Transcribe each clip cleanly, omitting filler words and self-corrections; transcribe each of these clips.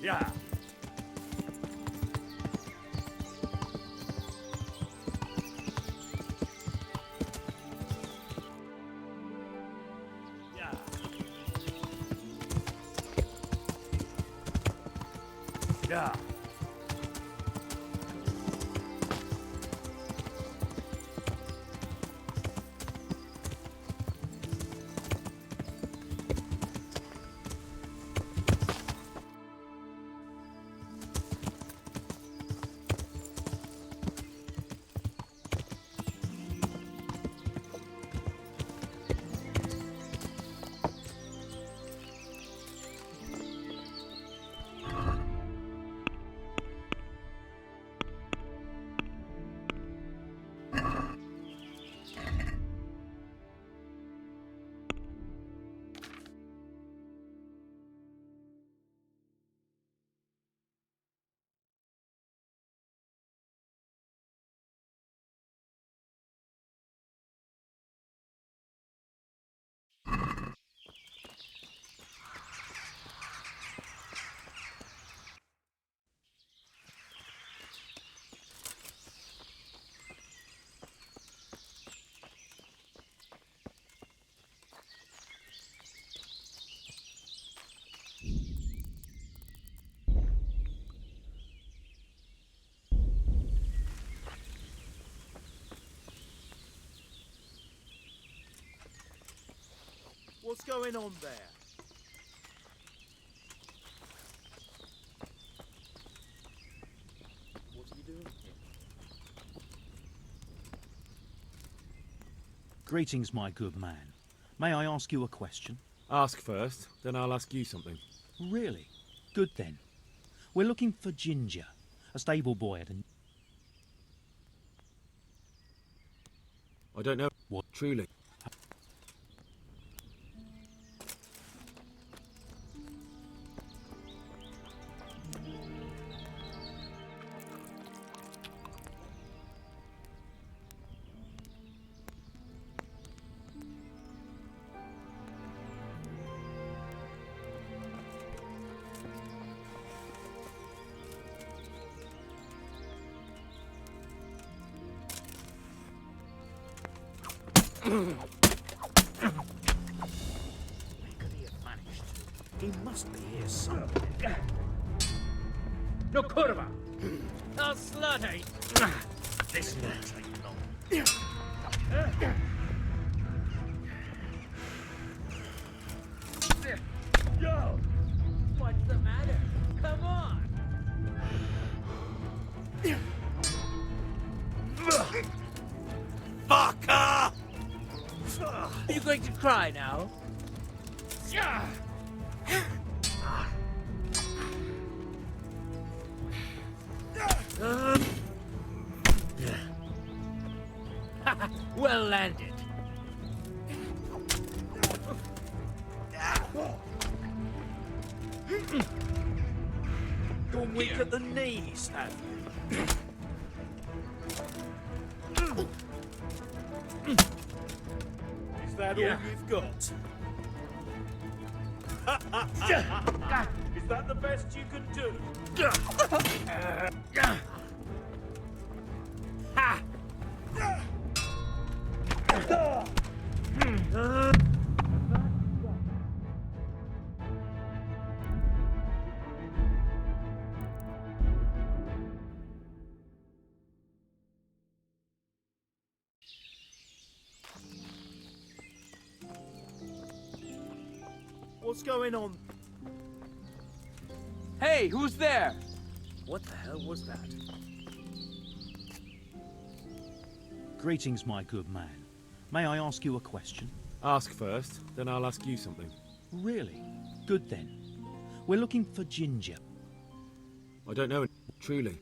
Yeah. Yeah. Yeah. What's going on there? What are you doing here? Greetings, my good man. May I ask you a question? Ask first, then I'll ask you something. Really? Good then. We're looking for Ginger, a stable boy at a... I don't know. What? Truly. Where could he have managed to? He must be here somewhere. No kurwa! No slutty! This won't take long. Yo! What's the matter? Come on! Fucker! Are you going to cry now? Well landed. Gone weak at the knees, have you? Is that all you've got? Is that the best you can do? What's going on? Hey, who's there? What the hell was that? Greetings, my good man. May I ask you a question? Ask first, then I'll ask you something. Really? Good then. We're looking for Ginger. I don't know. Truly.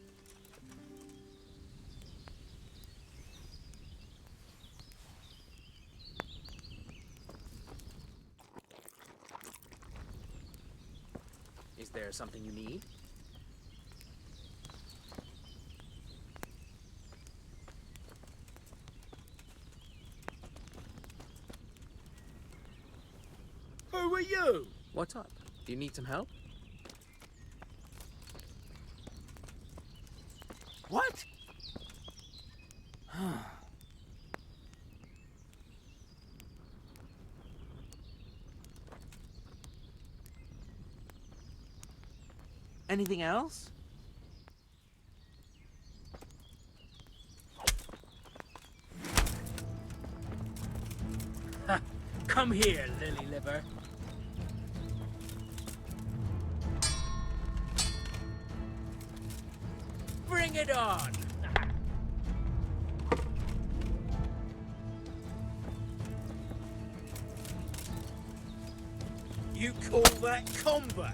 Is there something you need? Who are you? What's up? Do you need some help? Anything else? Come here, lily liver. Bring it on! You call that combat?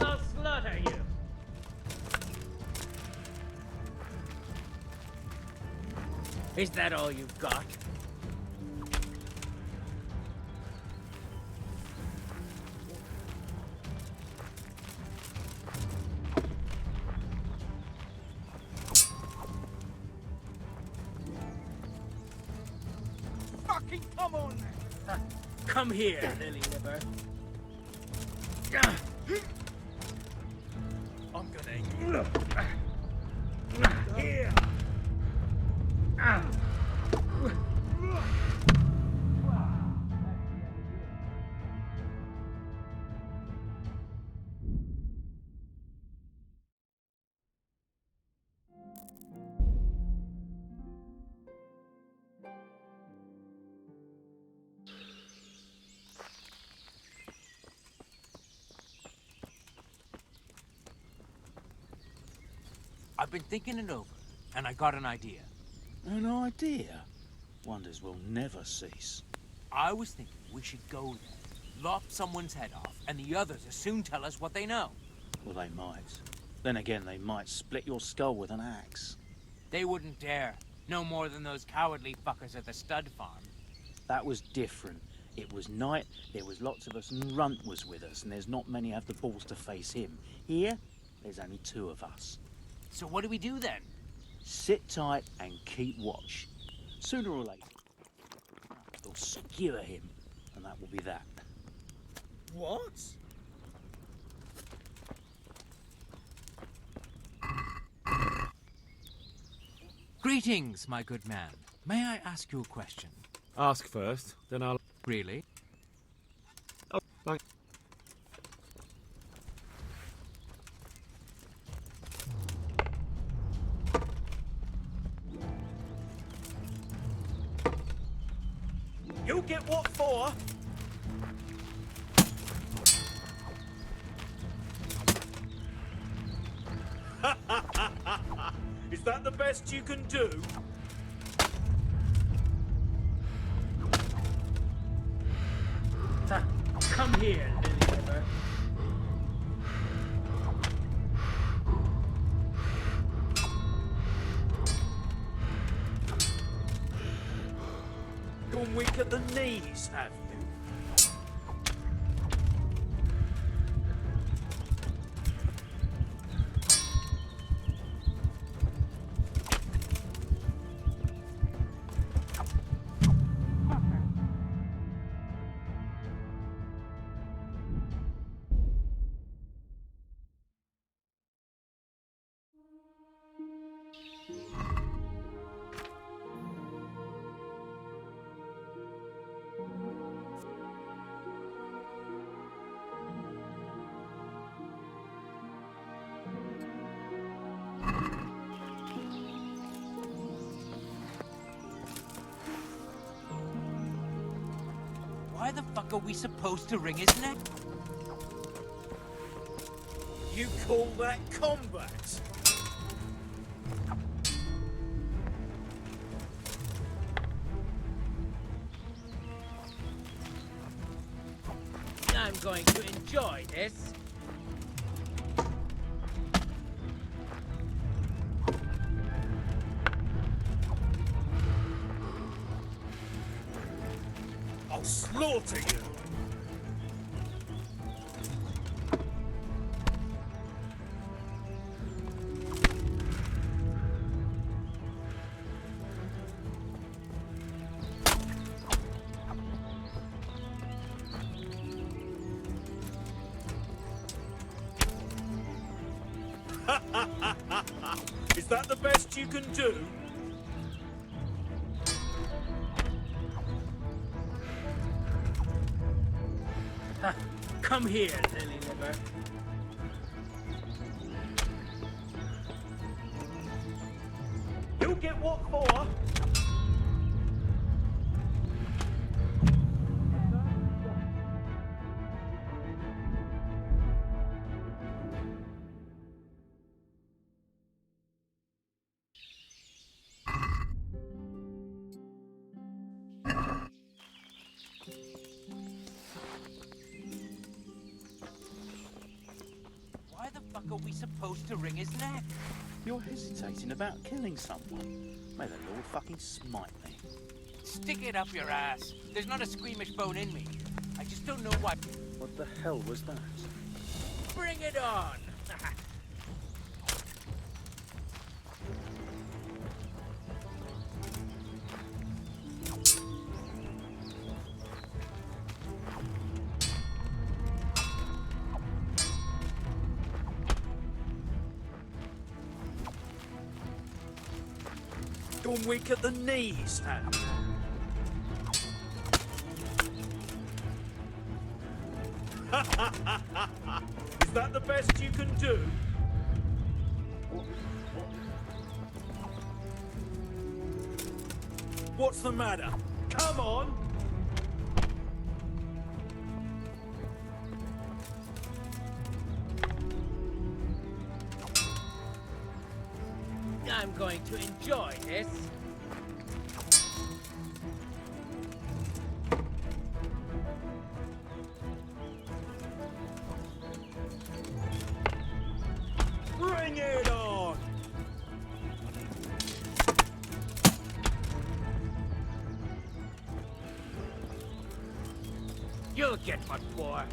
I'll slaughter you! Is that all you've got? Fucking come on! Come here, lily liver. I'm gonna... Here! I've been thinking it over, and I got an idea. An idea? Wonders will never cease. I was thinking we should go there, lop someone's head off, and the others will soon tell us what they know. Well, they might. Then again, they might split your skull with an axe. They wouldn't dare. No more than those cowardly fuckers at the stud farm. That was different. It was night, there was lots of us, and Runt was with us, and there's not many have the balls to face him. Here, there's only two of us. So what do we do then? Sit tight and keep watch. Sooner or later, we'll skewer him, and that will be that. What? Greetings, my good man. May I ask you a question? Ask first, then I'll... Really? Oh, thank... You get what for? Is that the best you can do? Come here, lily liver. Gone weak at the knees, have you? Why the fuck are we supposed to wring his neck? You call that combat? I'm going to enjoy this. I'll slaughter you! Is that the best you can do? Come here, lily liver. You'll get what for? Why the fuck are we supposed to wring his neck? You're hesitating about killing someone. May the Lord fucking smite me. Stick it up your ass. There's not a squeamish bone in me. I just don't know why. What the hell was that? Bring it on! Gone weak at the knees, have you? Is that the best you can do? What's the matter? Come on! I'm going to enjoy this. Bring it on! You'll get what for.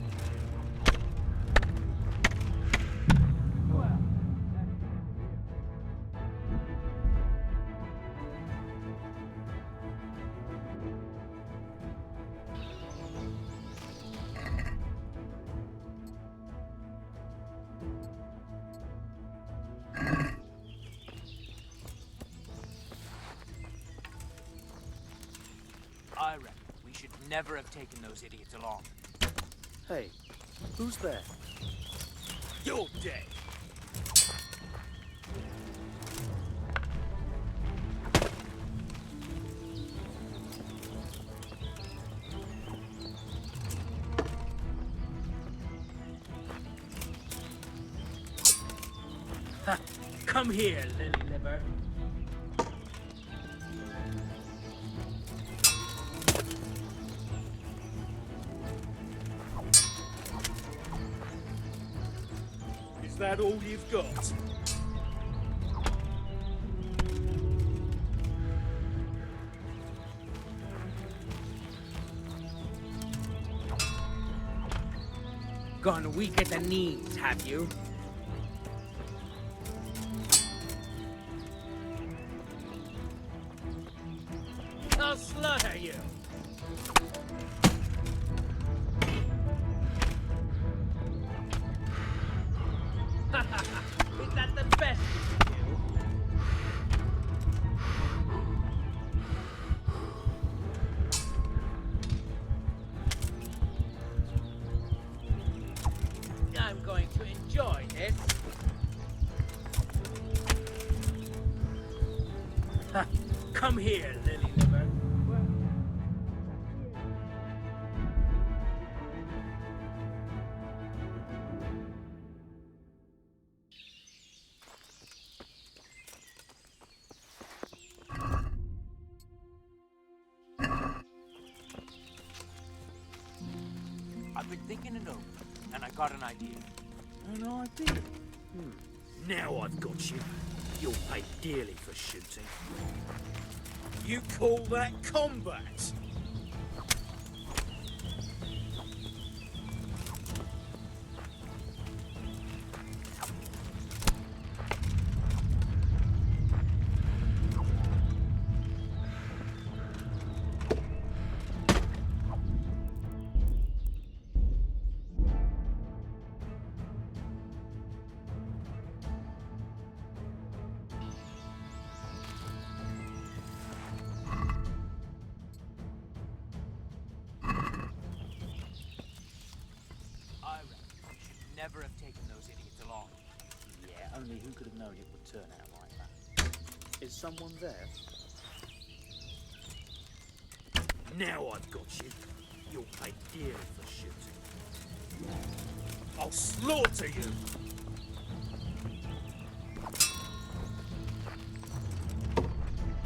I reckon we should never have taken those idiots along. Hey, who's there? You're dead! Come here, lily liver. Is that all you've got? Gone weak at the knees, have you? I'll slaughter you. Is that the best you can do? I'm going to enjoy this. Come here, lily liver. I've been thinking it over, and I got an idea. An idea? Now I've got you. You'll pay dearly for shooting. You call that combat? never have taken those idiots along. Yeah, only who could have known it would turn out like that? Is someone there? Now I've got you. You'll pay dearly for shooting. I'll slaughter you!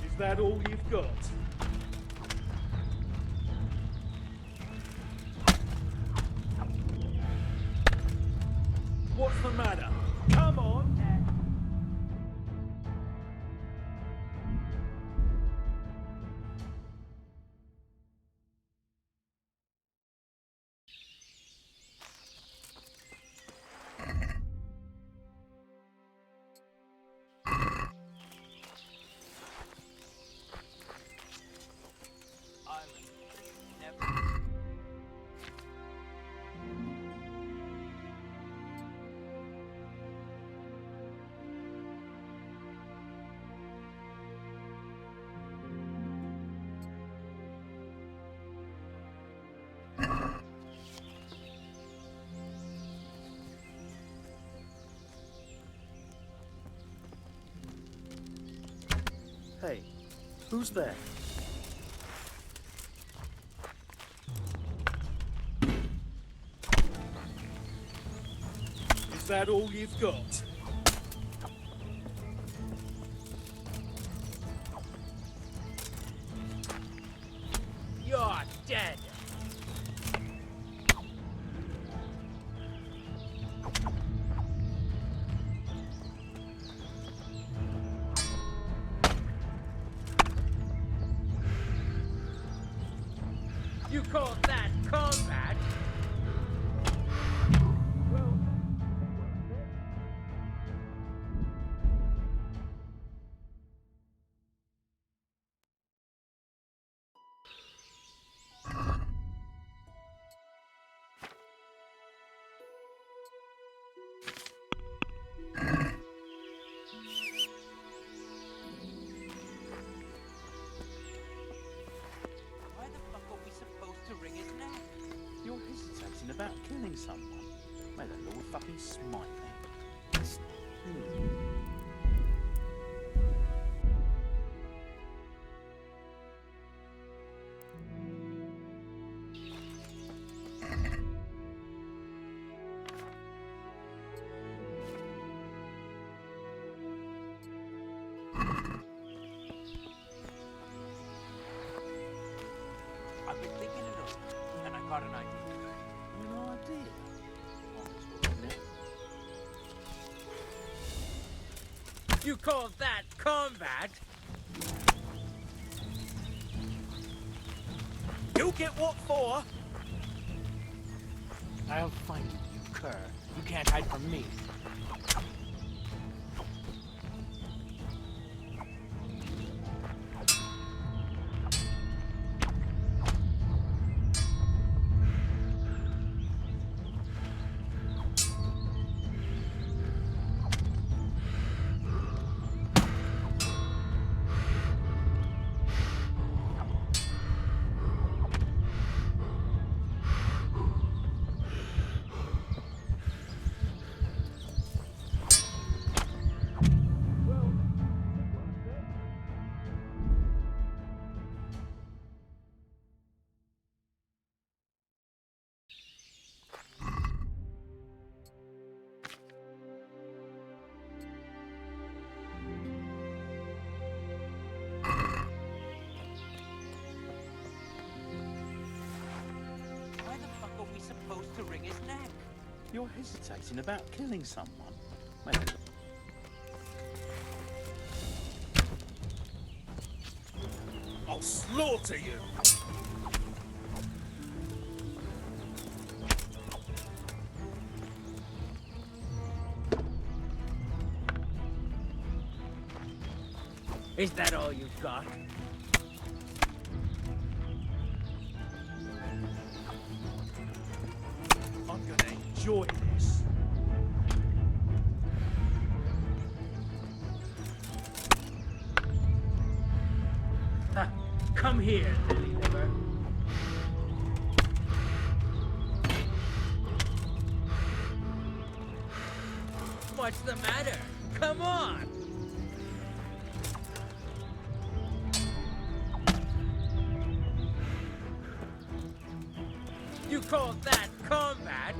Is that all you've got? What's the matter? Come on! Island. Never. Hey, who's there? Is that all you've got? You're dead. You call that combat? Well, Why the fuck are we supposed to wring his neck? You're hesitating about killing someone. May the Lord fucking smite me. I've been thinking it over, and I got an idea. An idea? Might as well admit. you call that combat? You get what for? I'll find you, you cur. You can't hide from me. Why the fuck are we supposed to wring his neck? You're hesitating about killing someone. May the I'll slaughter you! Is that all you've got? I'm gonna enjoy this. Ha, come here, lily liver. What's the matter? Come on! You call that combat?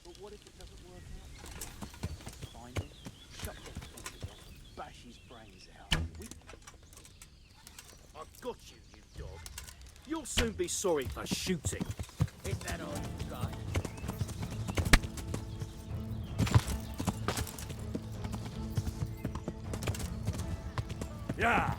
But what if it doesn't work out? Find him, shut them fingers off, bash his brains out. I've got you, you dog. You'll soon be sorry for shooting. Is that all you got? Yeah!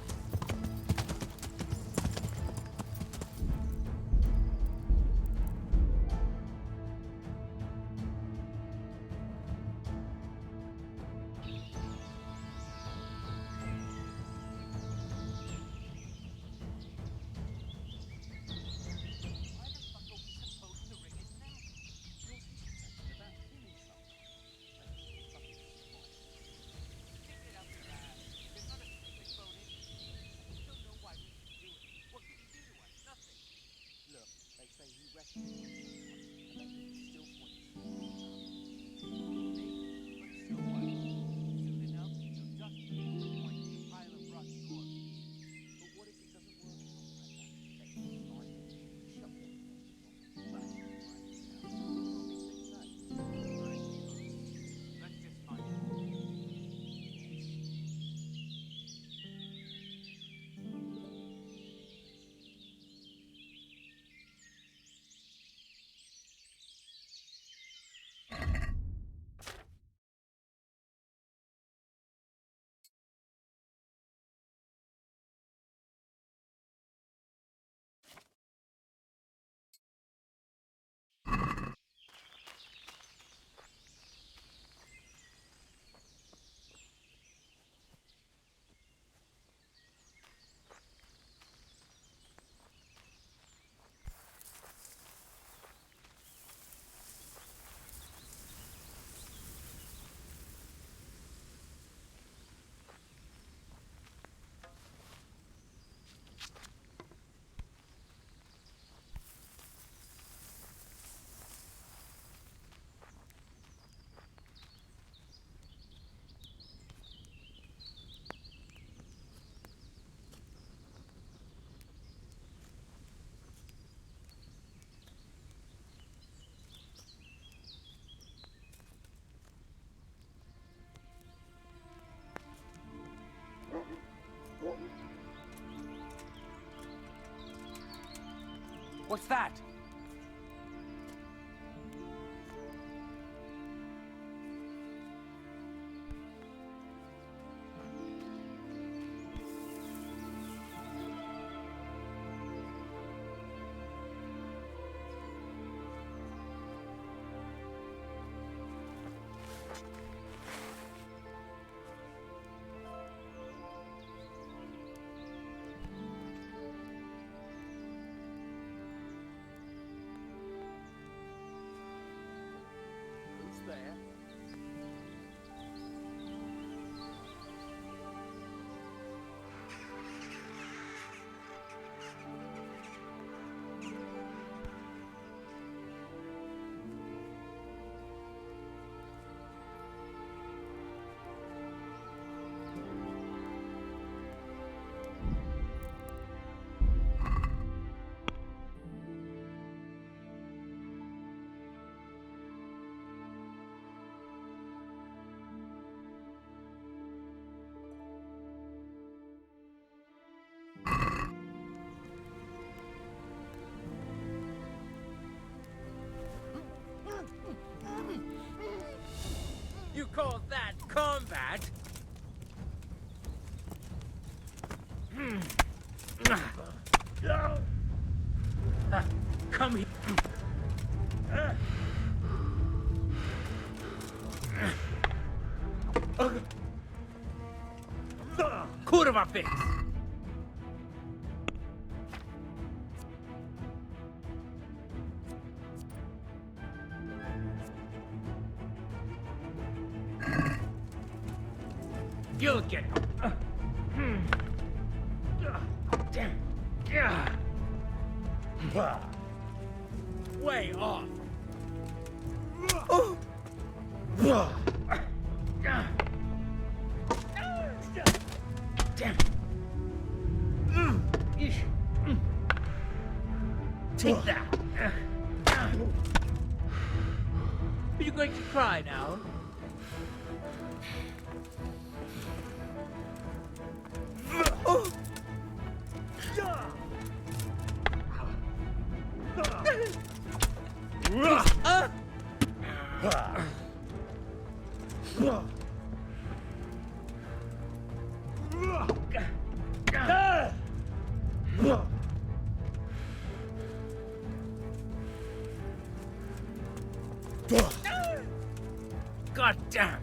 What's that? call that combat? Come here. Kurwa bit! You'll get it. Way off. Take that. Are you going to cry now? God damn!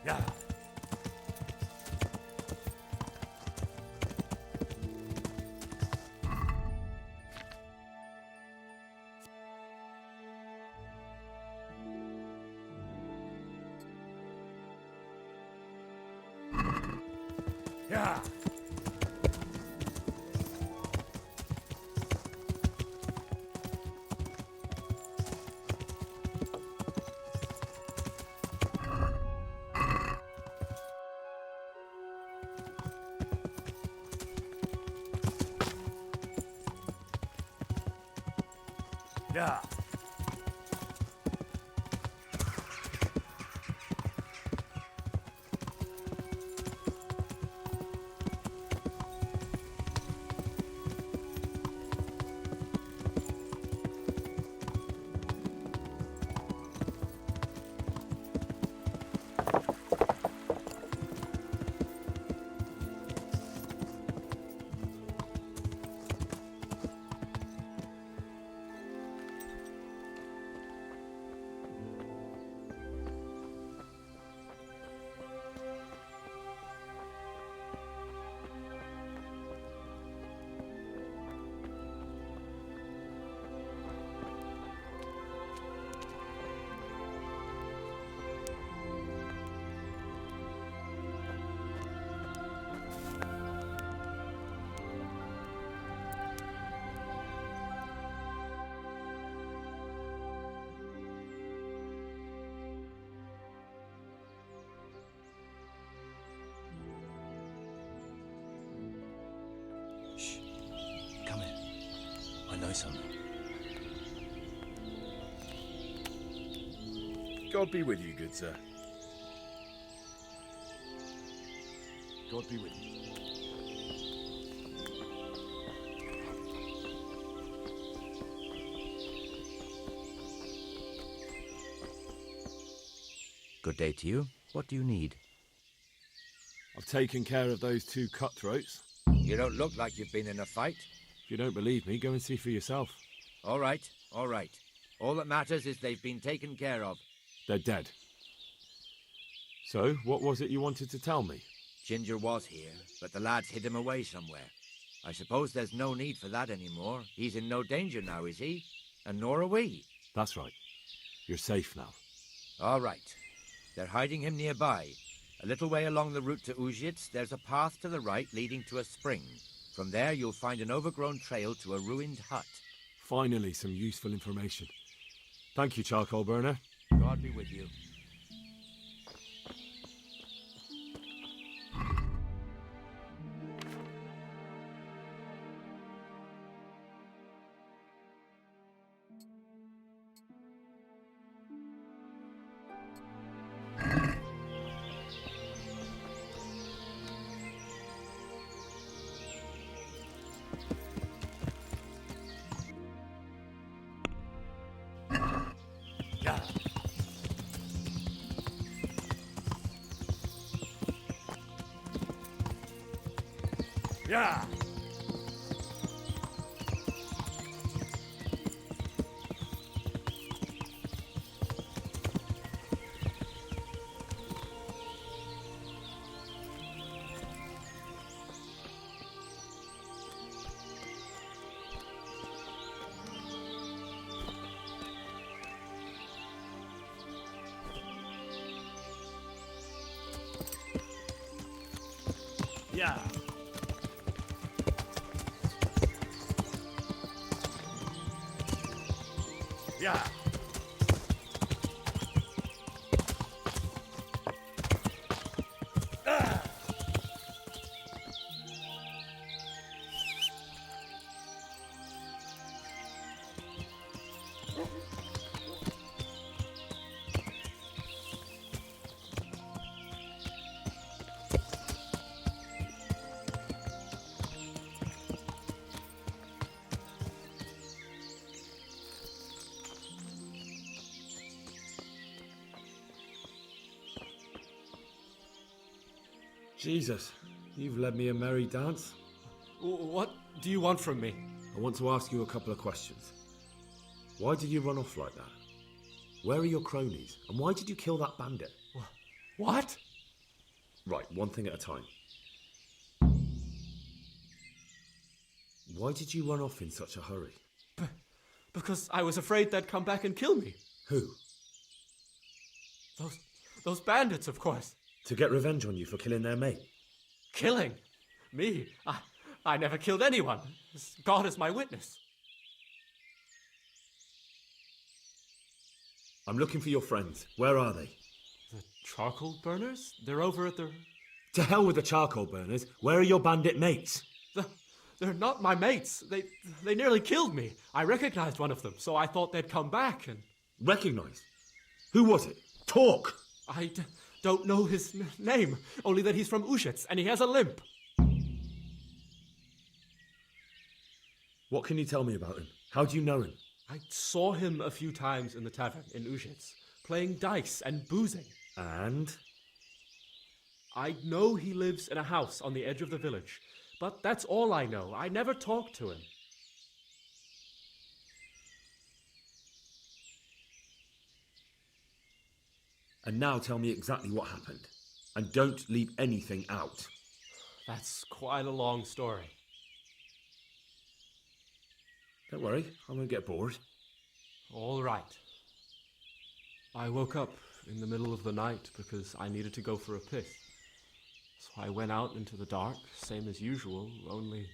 Yeah. Yeah. Yeah. Shh. Come in. I know something. God be with you, good sir. God be with you. Good day to you. What do you need? I've taken care of those two cutthroats. You don't look like you've been in a fight. If you don't believe me, go and see for yourself. All right, all right. All that matters is they've been taken care of. They're dead. So, what was it you wanted to tell me? Ginger was here, but the lads hid him away somewhere. I suppose there's no need for that anymore. He's in no danger now, is he? And nor are we. That's right. You're safe now. All right. They're hiding him nearby. A little way along the route to Uzhitz, there's a path to the right leading to a spring. From there, you'll find an overgrown trail to a ruined hut. Finally, some useful information. Thank you, charcoal burner. God be with you. Yeah. Yeah. Yeah. Yeah. Jesus, you've led me a merry dance. What do you want from me? I want to ask you a couple of questions. Why did you run off like that? Where are your cronies? And why did you kill that bandit? What? Right, one thing at a time. Why did you run off in such a hurry? Because I was afraid they'd come back and kill me. Who? Those bandits, of course. To get revenge on you for killing their mate? Killing? Me? I never killed anyone. God is my witness. I'm looking for your friends. Where are they? The charcoal burners? They're over at the... To hell with the charcoal burners. Where are your bandit mates? They're not my mates. They nearly killed me. I recognized one of them, so I thought they'd come back and... Recognize? Who was it? Talk! I don't know his name, only that he's from Ushitz and he has a limp. What can you tell me about him? How do you know him? I saw him a few times in the tavern in Ushitz, playing dice and boozing. And? I know he lives in a house on the edge of the village, but that's all I know. I never talked to him. And now tell me exactly what happened. And don't leave anything out. That's quite a long story. Don't worry, I won't get bored. All right. I woke up in the middle of the night because I needed to go for a piss. So I went out into the dark, same as usual, only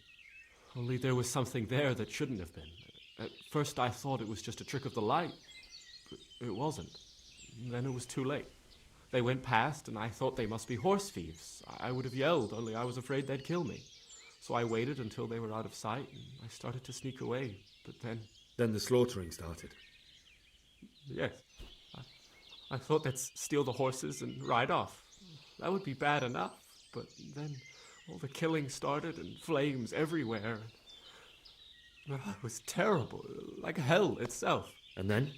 there was something there that shouldn't have been. At first I thought it was just a trick of the light, but it wasn't. Then it was too late. They went past and I thought they must be horse thieves. I would have yelled, only I was afraid they'd kill me. So I waited until they were out of sight and I started to sneak away, but then... Then the slaughtering started. Yes. I thought they'd steal the horses and ride off. That would be bad enough, but then all the killing started and flames everywhere. It was terrible, like hell itself. And then?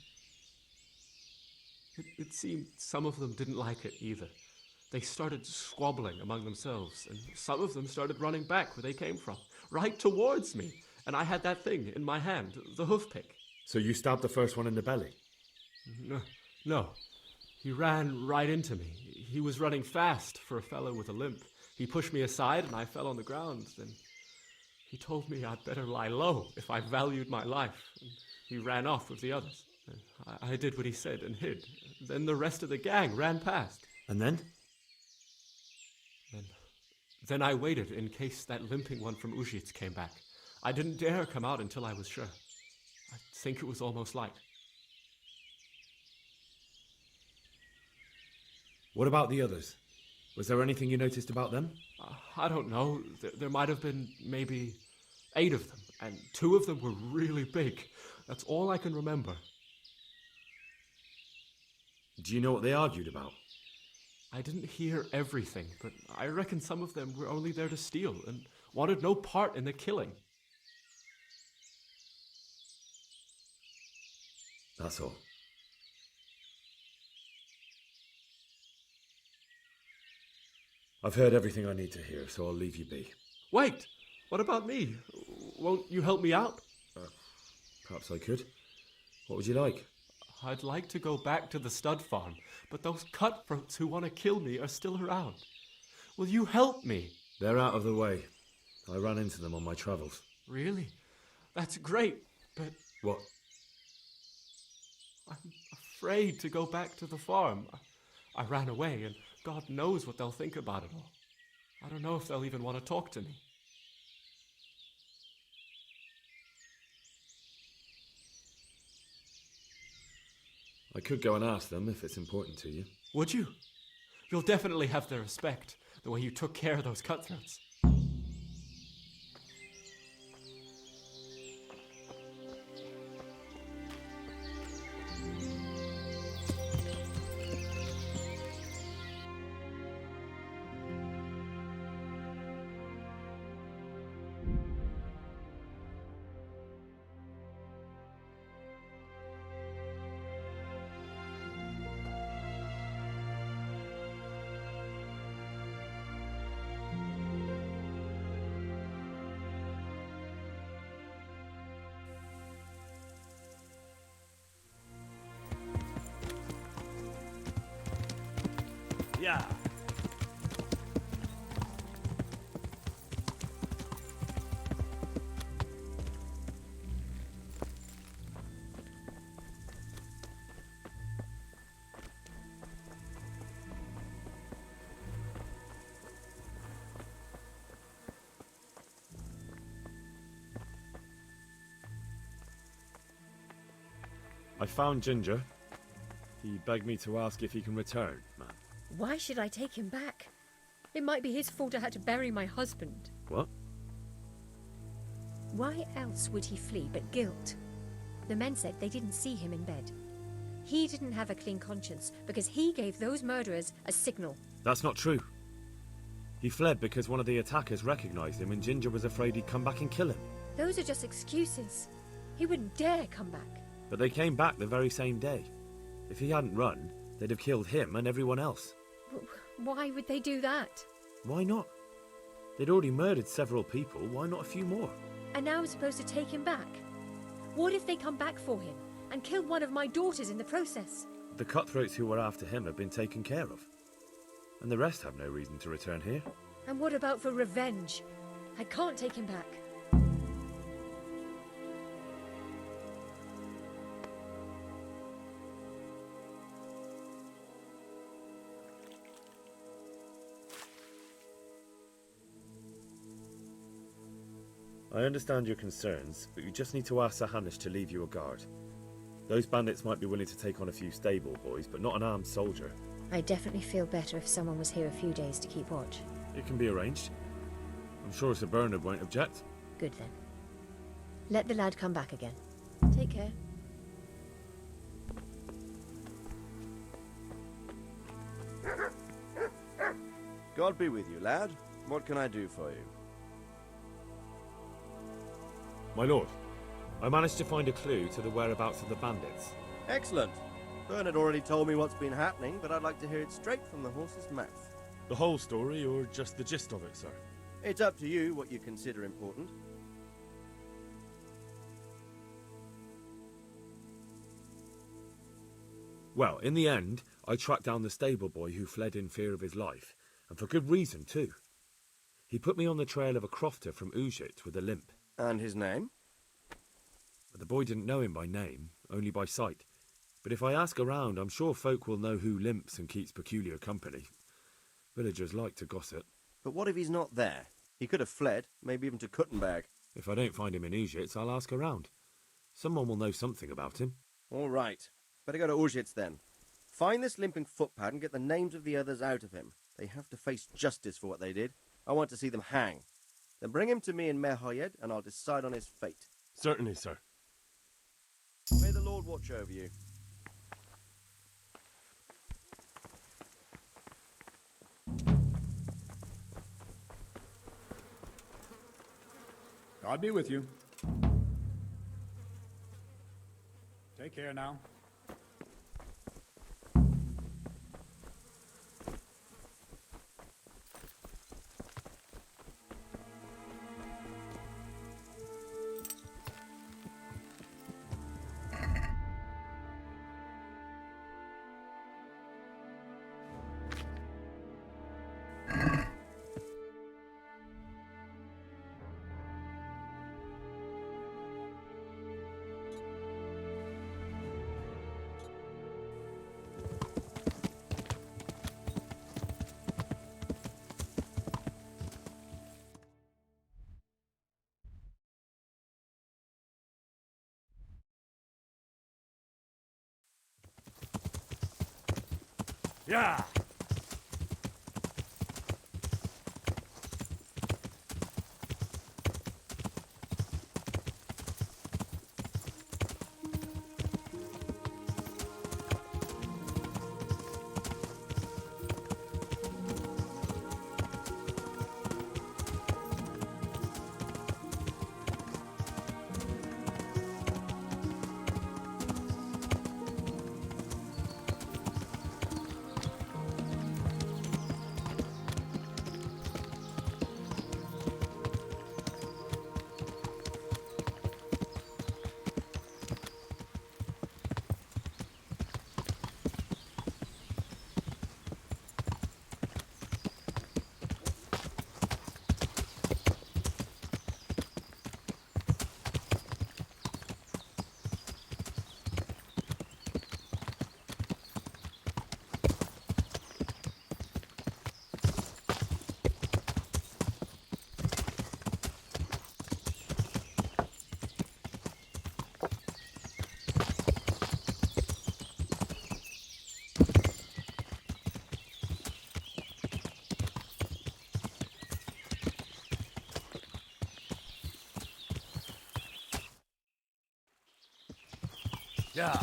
It seemed some of them didn't like it either. They started squabbling among themselves, and some of them started running back where they came from, right towards me. And I had that thing in my hand, the hoof pick. So you stabbed the first one in the belly? No. He ran right into me. He was running fast for a fellow with a limp. He pushed me aside and I fell on the ground. Then he told me I'd better lie low if I valued my life. And he ran off with the others. I did what he said and hid. Then the rest of the gang ran past. And then? Then I waited in case that limping one from Ushitz came back. I didn't dare come out until I was sure. I think it was almost light. What about the others? Was there anything you noticed about them? I don't know. There might have been maybe 8 of them, and 2 of them were really big. That's all I can remember. Do you know what they argued about? I didn't hear everything, but I reckon some of them were only there to steal and wanted no part in the killing. That's all. I've heard everything I need to hear, so I'll leave you be. Wait! What about me? Won't you help me out? Perhaps I could. What would you like? I'd like to go back to the stud farm, but those cutthroats who want to kill me are still around. Will you help me? They're out of the way. I ran into them on my travels. Really? That's great, but What? I'm afraid to go back to the farm. I ran away, and God knows what they'll think about it all. I don't know if they'll even want to talk to me. I could go and ask them if it's important to you. Would you? You'll definitely have their respect, the way you took care of those cutthroats. Yeah. I found Ginger. He begged me to ask if he can return, man. Why should I take him back? It might be his fault I had to bury my husband. What? Why else would he flee but guilt? The men said they didn't see him in bed. He didn't have a clean conscience because he gave those murderers a signal. That's not true. He fled because one of the attackers recognized him and Ginger was afraid he'd come back and kill him. Those are just excuses. He wouldn't dare come back. But they came back the very same day. If he hadn't run, they'd have killed him and everyone else. Why would they do that? Why not? They'd already murdered several people, why not a few more? And now I'm supposed to take him back? What if they come back for him and kill one of my daughters in the process? The cutthroats who were after him have been taken care of. And the rest have no reason to return here. And what about for revenge? I can't take him back. I understand your concerns, but you just need to ask Sir Hanish to leave you a guard. Those bandits might be willing to take on a few stable boys, but not an armed soldier. I'd definitely feel better if someone was here a few days to keep watch. It can be arranged. I'm sure Sir Bernard won't object. Good then. Let the lad come back again. Take care. God be with you, lad. What can I do for you? My lord, I managed to find a clue to the whereabouts of the bandits. Excellent. Bernard already told me what's been happening, but I'd like to hear it straight from the horse's mouth. The whole story, or just the gist of it, sir? It's up to you what you consider important. Well, in the end, I tracked down the stable boy who fled in fear of his life, and for good reason, too. He put me on the trail of a crofter from Ujit with a limp. And his name? But the boy didn't know him by name, only by sight. But if I ask around, I'm sure folk will know who limps and keeps peculiar company. Villagers like to gossip. But what if he's not there? He could have fled, maybe even to Kuttenberg. If I don't find him in Ujit, I'll ask around. Someone will know something about him. All right. Better go to Ujits then. Find this limping footpad and get the names of the others out of him. They have to face justice for what they did. I want to see them hang. Then bring him to me in Mehoyed, and I'll decide on his fate. Certainly, sir. May the Lord watch over you. God be with you. Take care now. Yeah! Yeah.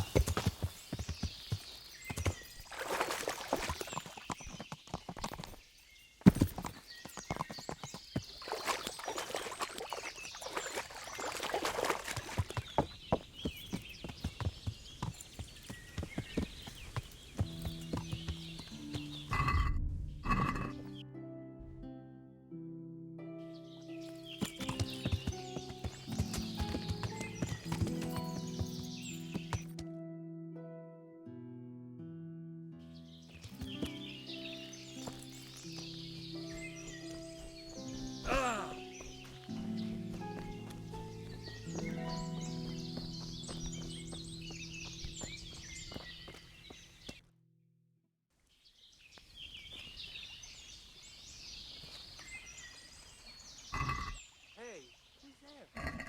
Hey, who's there?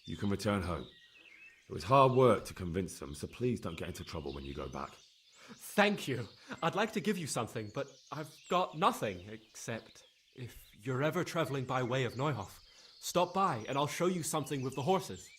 You can return home. It was hard work to convince them, so please don't get into trouble when you go back. Thank you. I'd like to give you something, but I've got nothing except if you're ever traveling by way of Neuhof, stop by and I'll show you something with the horses.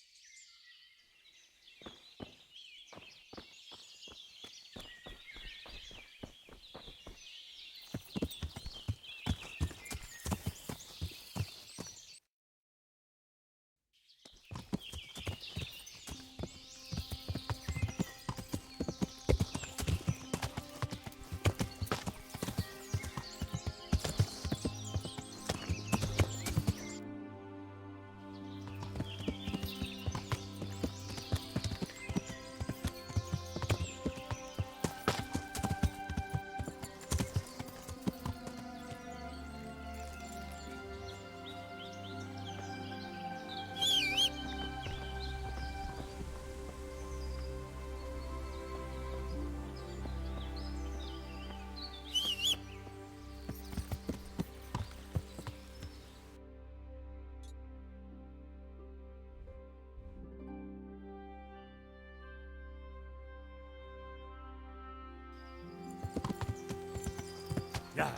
Yeah.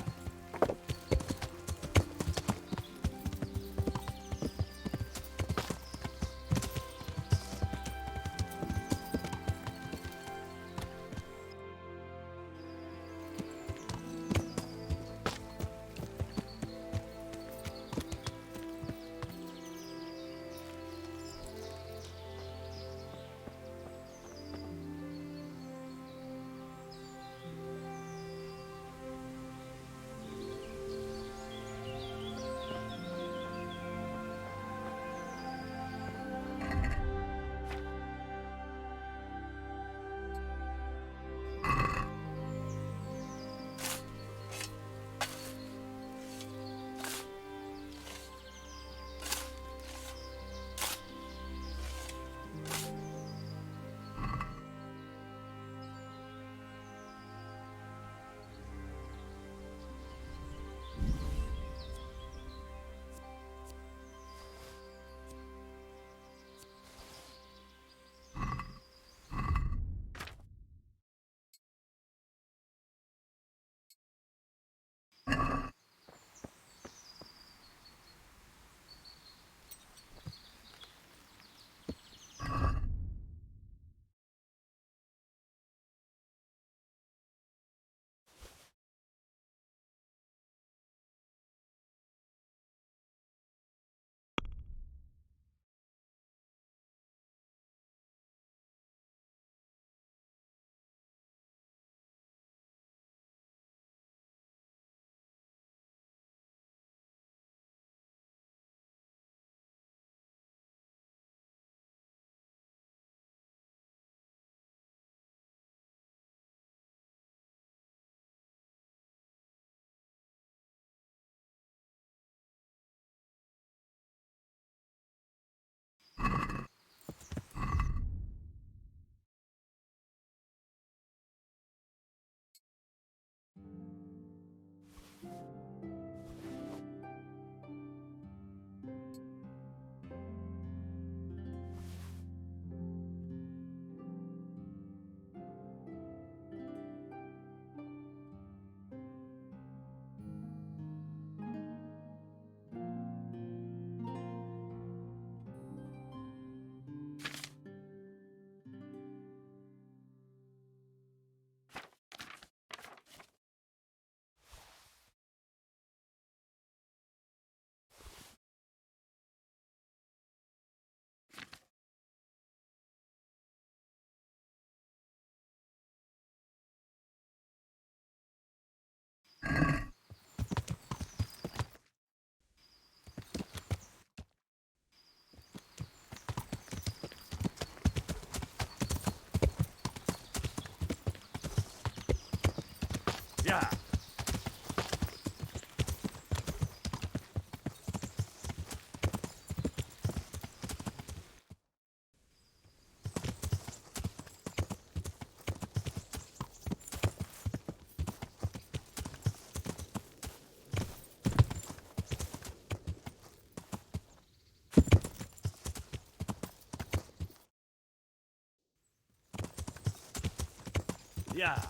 Yeah.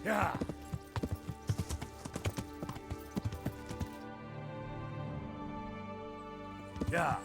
Yeah. Yeah.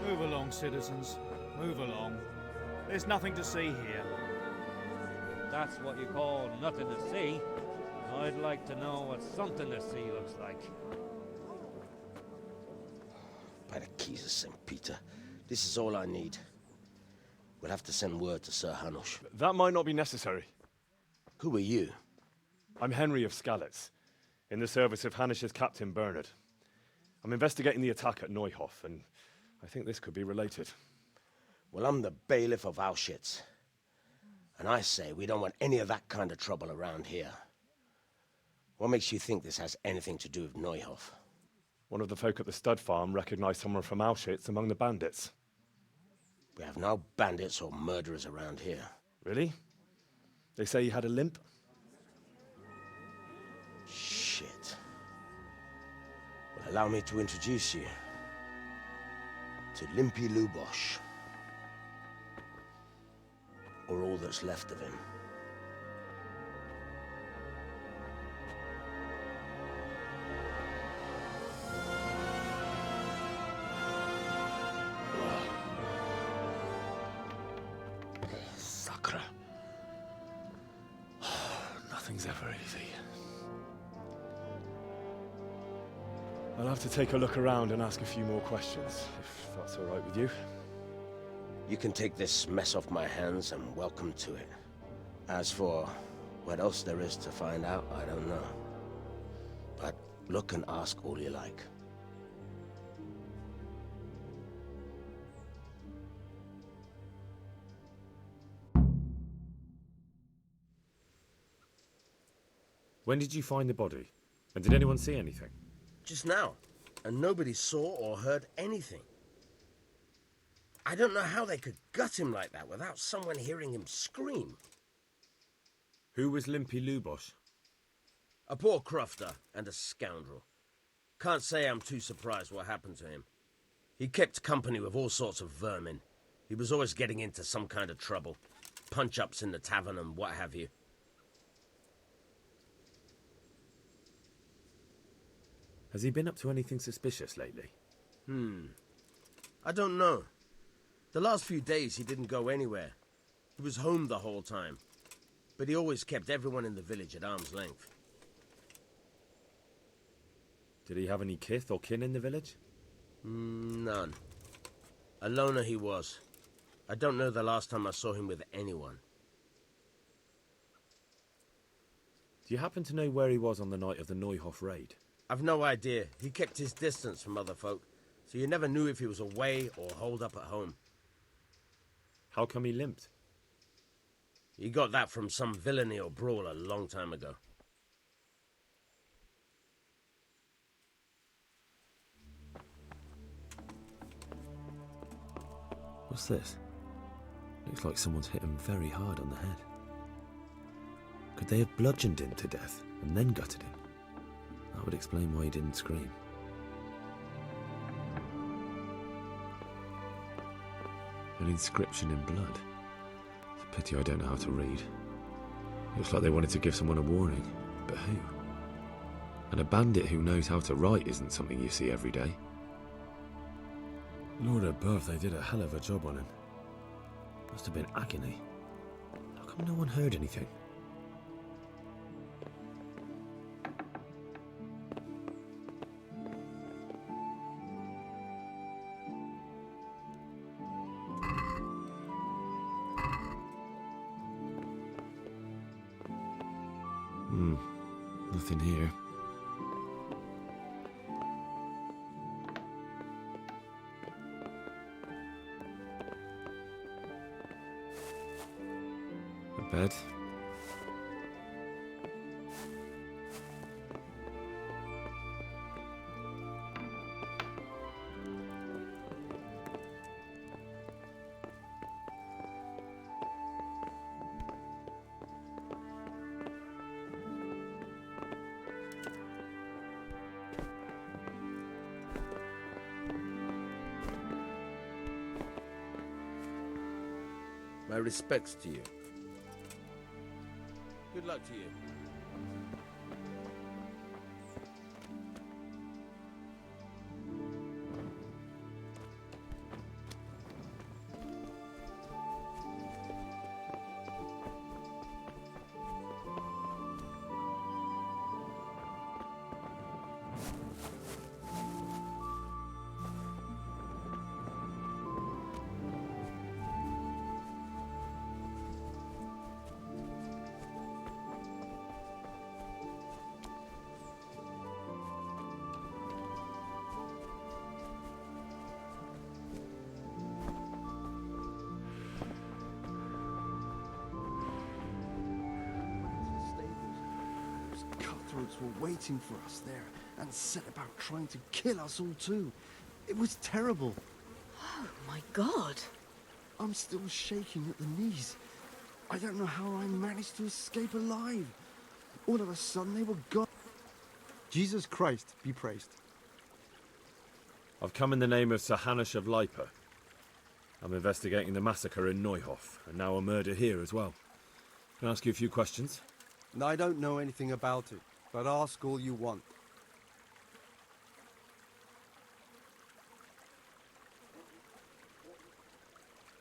Move along, citizens. Move along. There's nothing to see here. That's what you call nothing to see. I'd like to know what something to see looks like. By the keys of St. Peter, this is all I need. We'll have to send word to Sir Hanush. That might not be necessary. Who are you? I'm Henry of Skalitz, in the service of Hanush's captain Bernard. I'm investigating the attack at Neuhof, and I think this could be related. Well, I'm the bailiff of Auschwitz. And I say we don't want any of that kind of trouble around here. What makes you think this has anything to do with Neuhof? One of the folk at the stud farm recognized someone from Auschwitz among the bandits. We have no bandits or murderers around here. Really? They say he had a limp? Shit. Well, allow me to introduce you to Limpy Lubosh. Or all that's left of him. Sacre. Nothing's ever easy. I'll have to take a look around and ask a few more questions, if that's all right with you. You can take this mess off my hands and welcome to it. As for what else there is to find out, I don't know. But look and ask all you like. When did you find the body? And did anyone see anything? Just now. And nobody saw or heard anything. I don't know how they could gut him like that without someone hearing him scream. Who was Limpy Lubosh? A poor crofter and a scoundrel. Can't say I'm too surprised what happened to him. He kept company with all sorts of vermin. He was always getting into some kind of trouble. Punch-ups in the tavern and what have you. Has he been up to anything suspicious lately? I don't know. The last few days he didn't go anywhere. He was home the whole time. But he always kept everyone in the village at arm's length. Did he have any kith or kin in the village? None. A loner he was. I don't know the last time I saw him with anyone. Do you happen to know where he was on the night of the Neuhof raid? I've no idea. He kept his distance from other folk, so you never knew if he was away or holed up at home. How come he limped? He got that from some villainy or brawl a long time ago. What's this? Looks like someone's hit him very hard on the head. Could they have bludgeoned him to death and then gutted him? That would explain why he didn't scream. An inscription in blood. It's a pity I don't know how to read. Looks like they wanted to give someone a warning, but who? And a bandit who knows how to write isn't something you see every day. Lord above, they did a hell of a job on him. Must have been agony. How come no one heard anything? Nothing here. A bed. My respects to you. Good luck to you. Cutthroats were waiting for us there and set about trying to kill us all too. It was terrible. Oh my God. I'm still shaking at the knees. I don't know how I managed to escape alive. All of a sudden they were gone. Jesus Christ be praised. I've come in the name of Sir Hanush of Lipa. I'm investigating the massacre in Neuhof, and now a murder here as well. Can I ask you a few questions? I don't know anything about it, but ask all you want.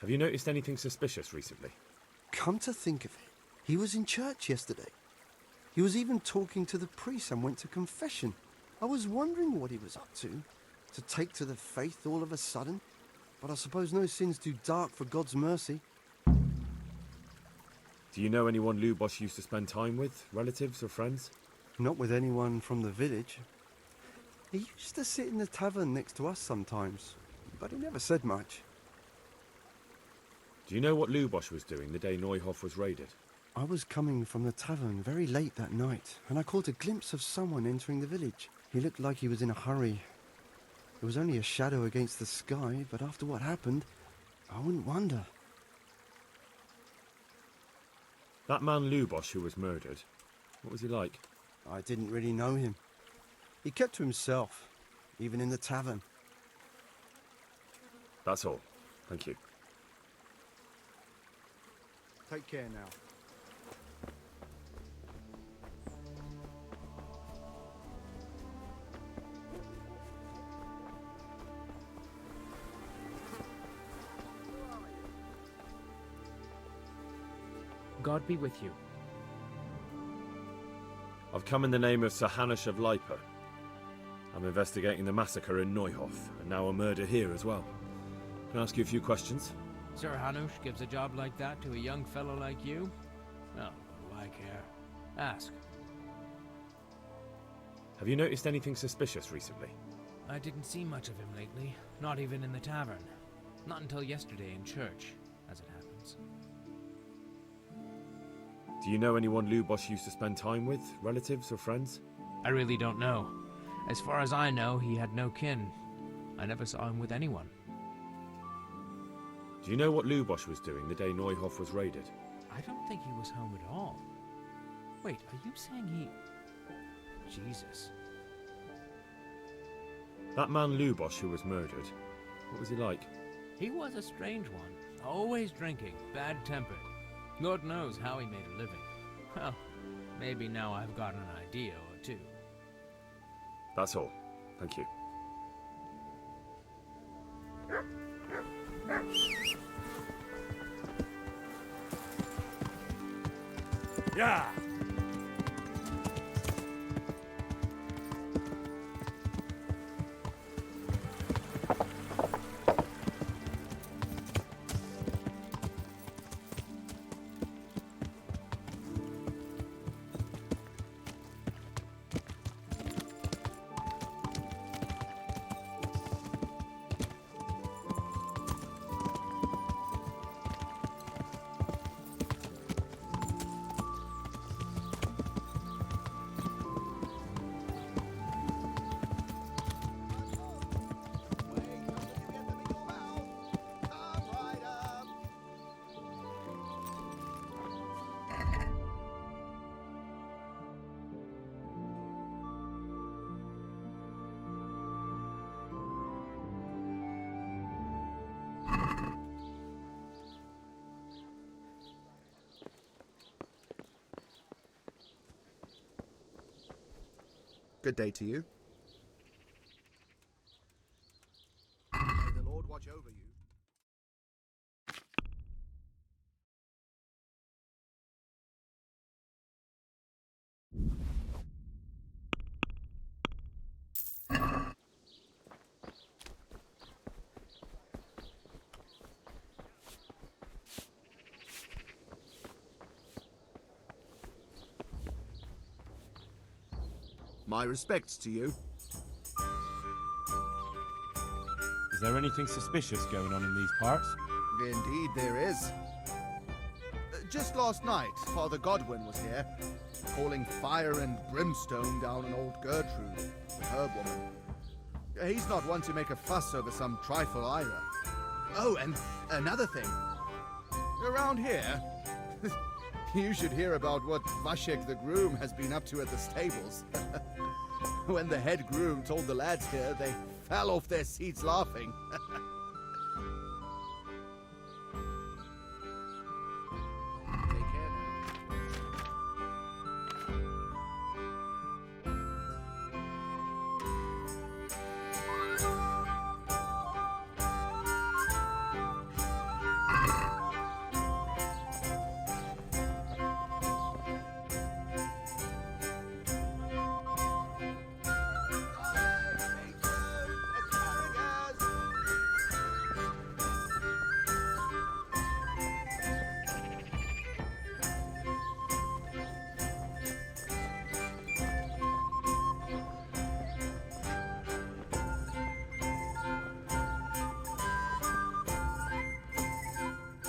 Have you noticed anything suspicious recently? Come to think of it, he was in church yesterday. He was even talking to the priest and went to confession. I was wondering what he was up to take to the faith all of a sudden. But I suppose no sin's too dark for God's mercy. Do you know anyone Lubosh used to spend time with? Relatives or friends? Not with anyone from the village. He used to sit in the tavern next to us sometimes, but he never said much. Do you know what Lubosh was doing the day Neuhof was raided? I was coming from the tavern very late that night, and I caught a glimpse of someone entering the village. He looked like he was in a hurry. It was only a shadow against the sky, but after what happened, I wouldn't wonder. That man Lubosh who was murdered, what was he like? I didn't really know him. He kept to himself, even in the tavern. That's all. Thank you. Take care now. God be with you. I've come in the name of Sir Hanush of Lipa. I'm investigating the massacre in Neuhof, and now a murder here as well. Can I ask you a few questions? Sir Hanush gives a job like that to a young fellow like you? Oh, what do I care? Ask. Have you noticed anything suspicious recently? I didn't see much of him lately, not even in the tavern. Not until yesterday in church, as it happens. Do you know anyone Lubosh used to spend time with? Relatives or friends? I really don't know. As far as I know, he had no kin. I never saw him with anyone. Do you know what Lubosh was doing the day Neuhoff was raided? I don't think he was home at all. Wait, are you saying he... Jesus. That man Lubosh who was murdered, what was he like? He was a strange one. Always drinking, bad-tempered. Lord knows how he made a living. Well, maybe now I've got an idea or two. That's all. Thank you. Yeah! Good day to you. May the Lord watch over you. My respects to you. Is there anything suspicious going on in these parts? Indeed there is. Just last night, Father Godwin was here, calling fire and brimstone down on old Gertrude, the herb woman. He's not one to make a fuss over some trifle either. Oh, and another thing. Around here, you should hear about what Vashek the groom has been up to at the stables. When the head groom told the lads here, they fell off their seats laughing. Take care now.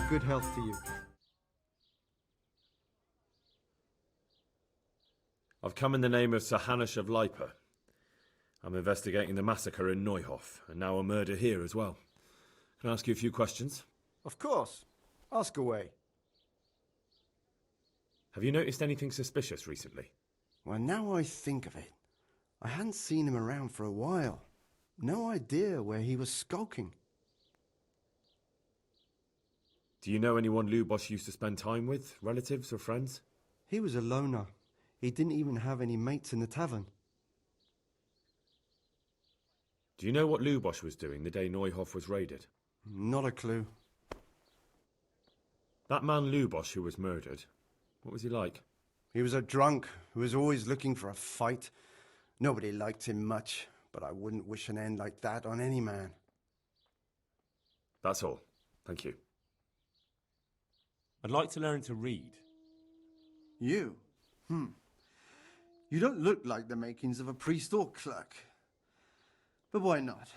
Good health to you. I've come in the name of Sir Hanush of Lipa. I'm investigating the massacre in Neuhoff, and now a murder here as well. Can I ask you a few questions? Of course. Ask away. Have you noticed anything suspicious recently? Well, now I think of it, I hadn't seen him around for a while. No idea where he was skulking. Do you know anyone Lubosh used to spend time with? Relatives or friends? He was a loner. He didn't even have any mates in the tavern. Do you know what Lubosh was doing the day Neuhoff was raided? Not a clue. That man Lubosh who was murdered, what was he like? He was a drunk who was always looking for a fight. Nobody liked him much, but I wouldn't wish an end like that on any man. That's all. Thank you. I'd like to learn to read. You? You don't look like the makings of a priest or clerk. But why not?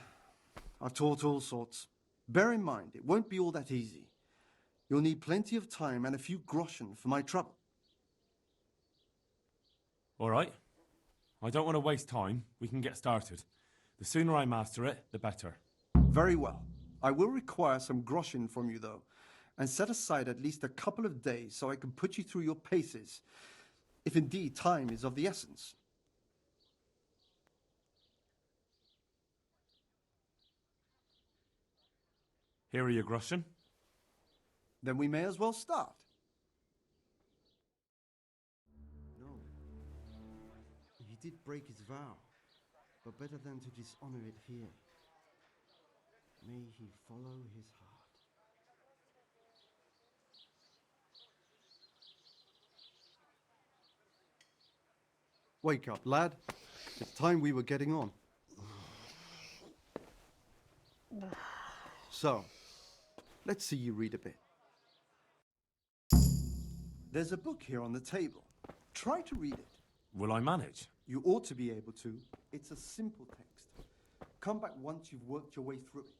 I've taught all sorts. Bear in mind, it won't be all that easy. You'll need plenty of time and a few groschen for my trouble. All right. I don't want to waste time. We can get started. The sooner I master it, the better. Very well. I will require some groschen from you, though, and set aside at least a couple of days so I can put you through your paces, if indeed time is of the essence. Here are your groschen. Then we may as well start. No. He did break his vow, but better than to dishonor it here. May he follow his heart. Wake up, lad. It's time we were getting on. So, let's see you read a bit. There's a book here on the table. Try to read it. Will I manage? You ought to be able to. It's a simple text. Come back once you've worked your way through it.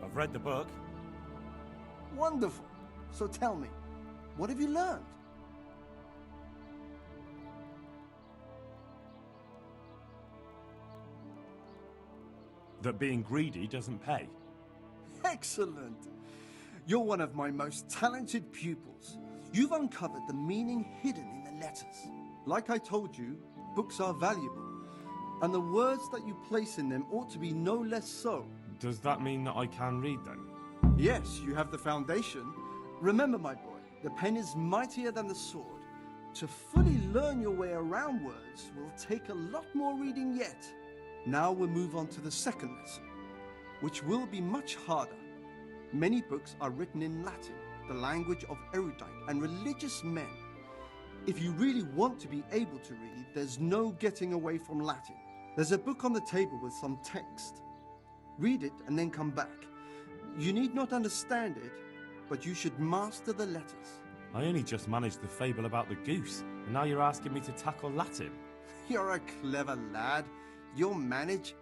I've read the book. Wonderful. So tell me, what have you learned? That being greedy doesn't pay. Excellent. You're one of my most talented pupils. You've uncovered the meaning hidden in the letters. Like I told you, books are valuable, and the words that you place in them ought to be no less so. Does that mean that I can read then? Yes, you have the foundation. Remember, my boy, the pen is mightier than the sword. To fully learn your way around words will take a lot more reading yet. Now we'll move on to the second lesson, which will be much harder. Many books are written in Latin, the language of erudite and religious men. If you really want to be able to read, there's no getting away from Latin. There's a book on the table with some text. Read it and then come back. You need not understand it, but you should master the letters. I only just managed the fable about the goose, and now you're asking me to tackle Latin. You're a clever lad. You'll manage.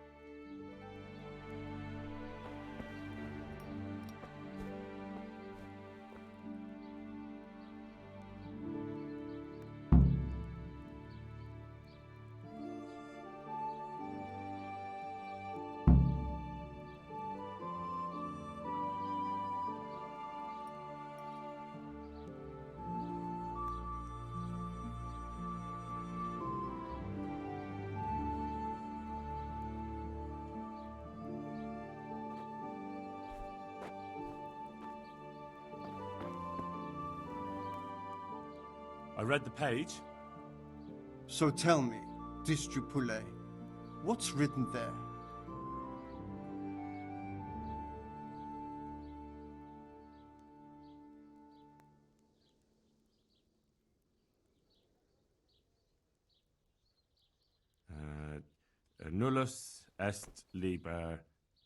I read the page. So tell me, Distrupule, what's written there? Nullus est liber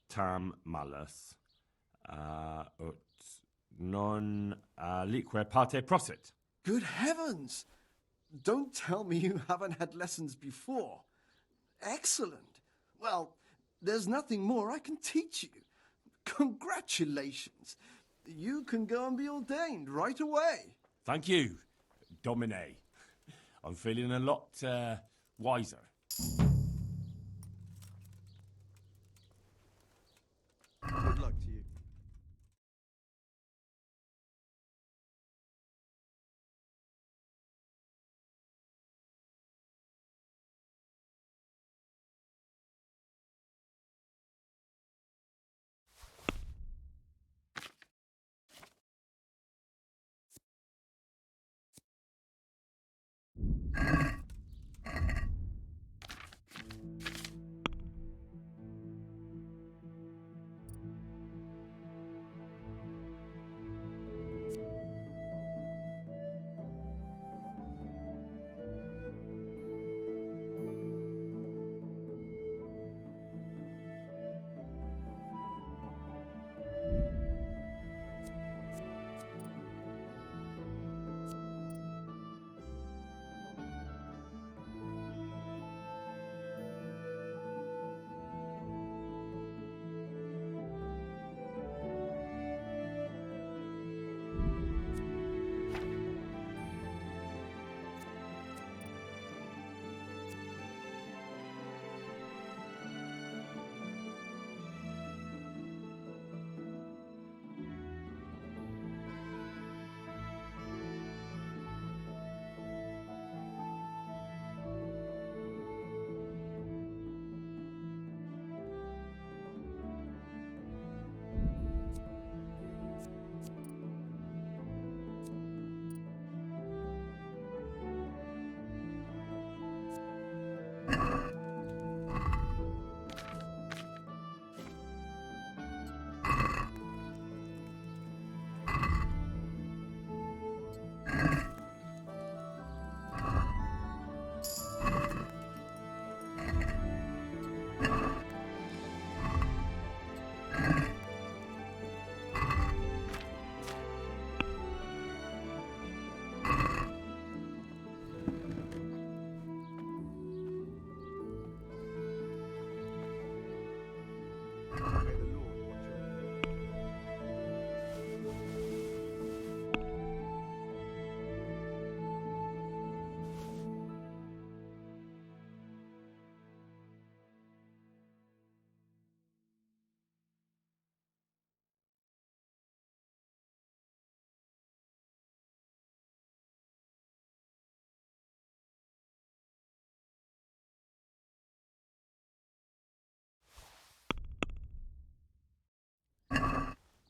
tam malus, ut non lique parte prosit. Good heavens! Don't tell me you haven't had lessons before. Excellent. Well, there's nothing more I can teach you. Congratulations. You can go and be ordained right away. Thank you, Domine. I'm feeling a lot wiser. Good luck to you.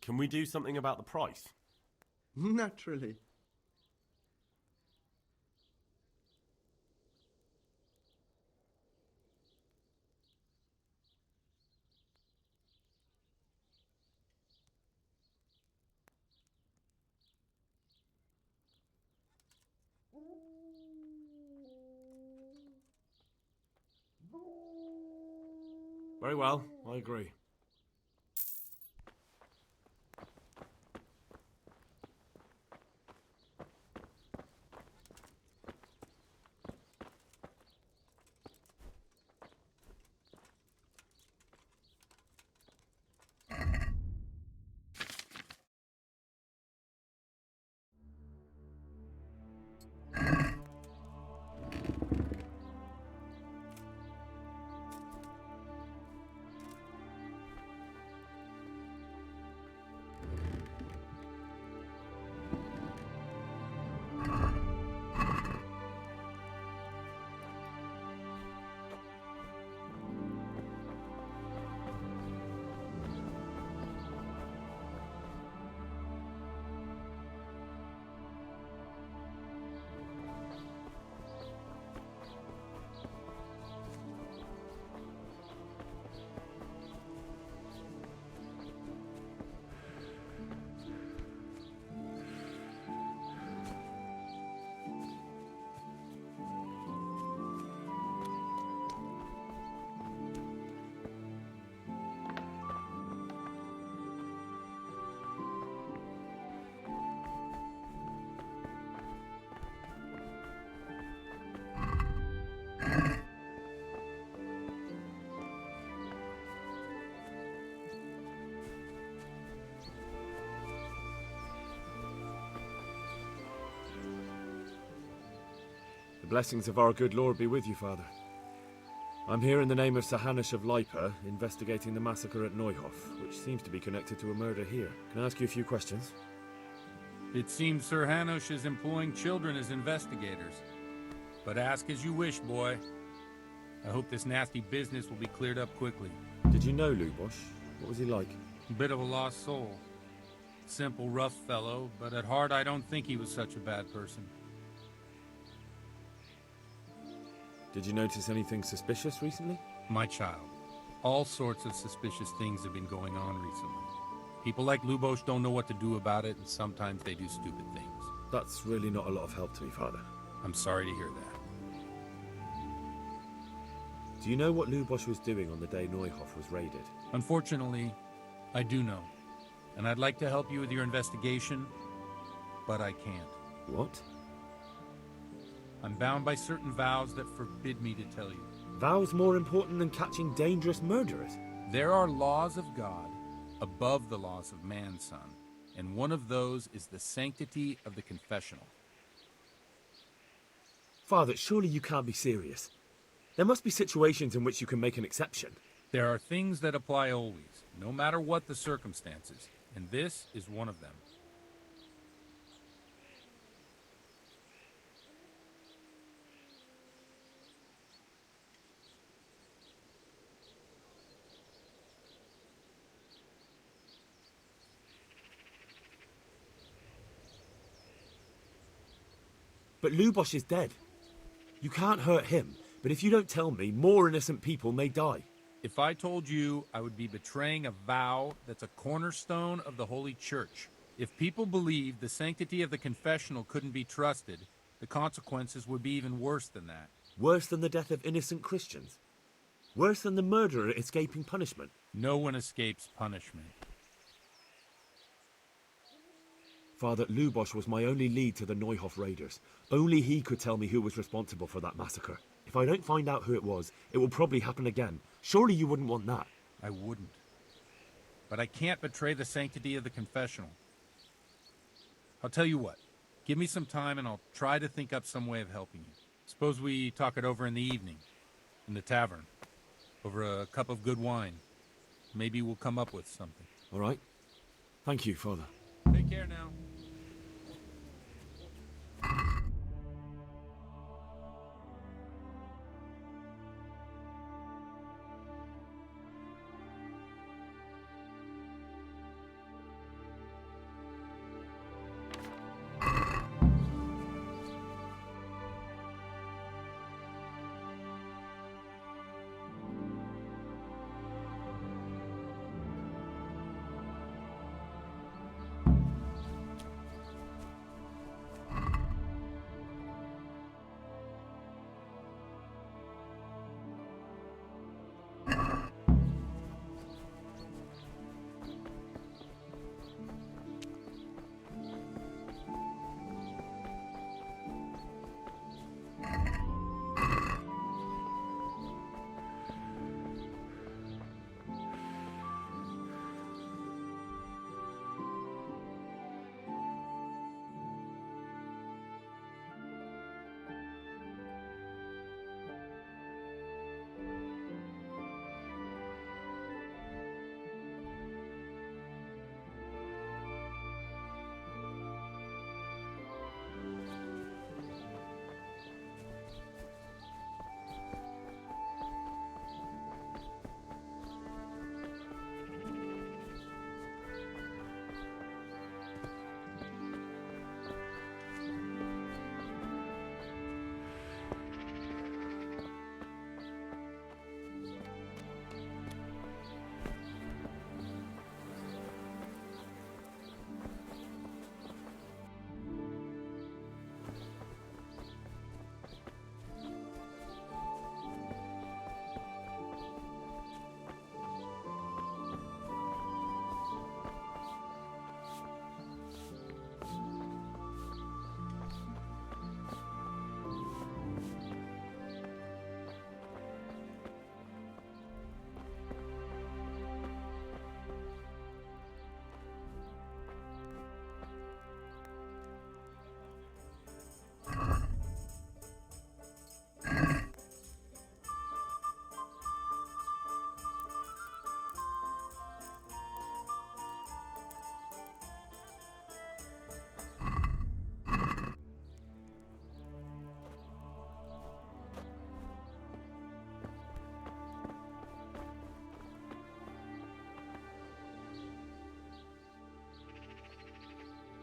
Can we do something about the price? Naturally. Very well, I agree. The blessings of our good Lord be with you, Father. I'm here in the name of Sir Hanush of Lipa, investigating the massacre at Neuhof, which seems to be connected to a murder here. Can I ask you a few questions? It seems Sir Hanush is employing children as investigators. But ask as you wish, boy. I hope this nasty business will be cleared up quickly. Did you know Lubosh? What was he like? A bit of a lost soul. Simple, rough fellow, but at heart I don't think he was such a bad person. Did you notice anything suspicious recently? My child, all sorts of suspicious things have been going on recently. People like Lubosh don't know what to do about it, and sometimes they do stupid things. That's really not a lot of help to me, Father. I'm sorry to hear that. Do you know what Lubosh was doing on the day Neuhof was raided? Unfortunately, I do know. And I'd like to help you with your investigation, but I can't. What? I'm bound by certain vows that forbid me to tell you. Vows more important than catching dangerous murderers? There are laws of God above the laws of man, son. And one of those is the sanctity of the confessional. Father, surely you can't be serious. There must be situations in which you can make an exception. There are things that apply always, no matter what the circumstances, and this is one of them. But Lubosh is dead. You can't hurt him, but if you don't tell me, more innocent people may die. If I told you, I would be betraying a vow that's a cornerstone of the Holy Church. If people believed the sanctity of the confessional couldn't be trusted, the consequences would be even worse than that. Worse than the death of innocent Christians? Worse than the murderer escaping punishment? No one escapes punishment. Father, Lubosh was my only lead to the Neuhof raiders. Only he could tell me who was responsible for that massacre. If I don't find out who it was, it will probably happen again. Surely you wouldn't want that. I wouldn't. But I can't betray the sanctity of the confessional. I'll tell you what. Give me some time and I'll try to think up some way of helping you. Suppose we talk it over in the evening, in the tavern, over a cup of good wine. Maybe we'll come up with something. All right. Thank you, Father. Take care now.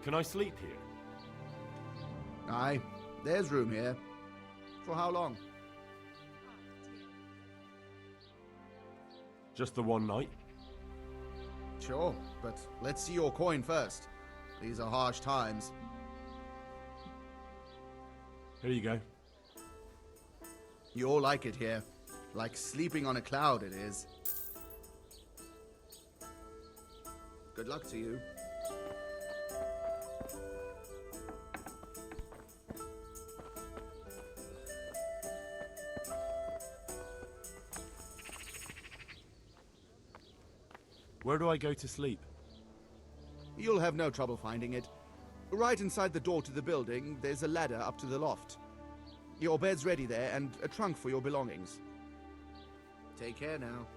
Can I sleep here? Aye, there's room here. For how long? Just the one night? Sure, but let's see your coin first. These are harsh times. Here you go. You all like it here. Like sleeping on a cloud, it is. Good luck to you. Where do I go to sleep? You'll have no trouble finding it. Right inside the door to the building, there's a ladder up to the loft. Your bed's ready there, and a trunk for your belongings. Take care now.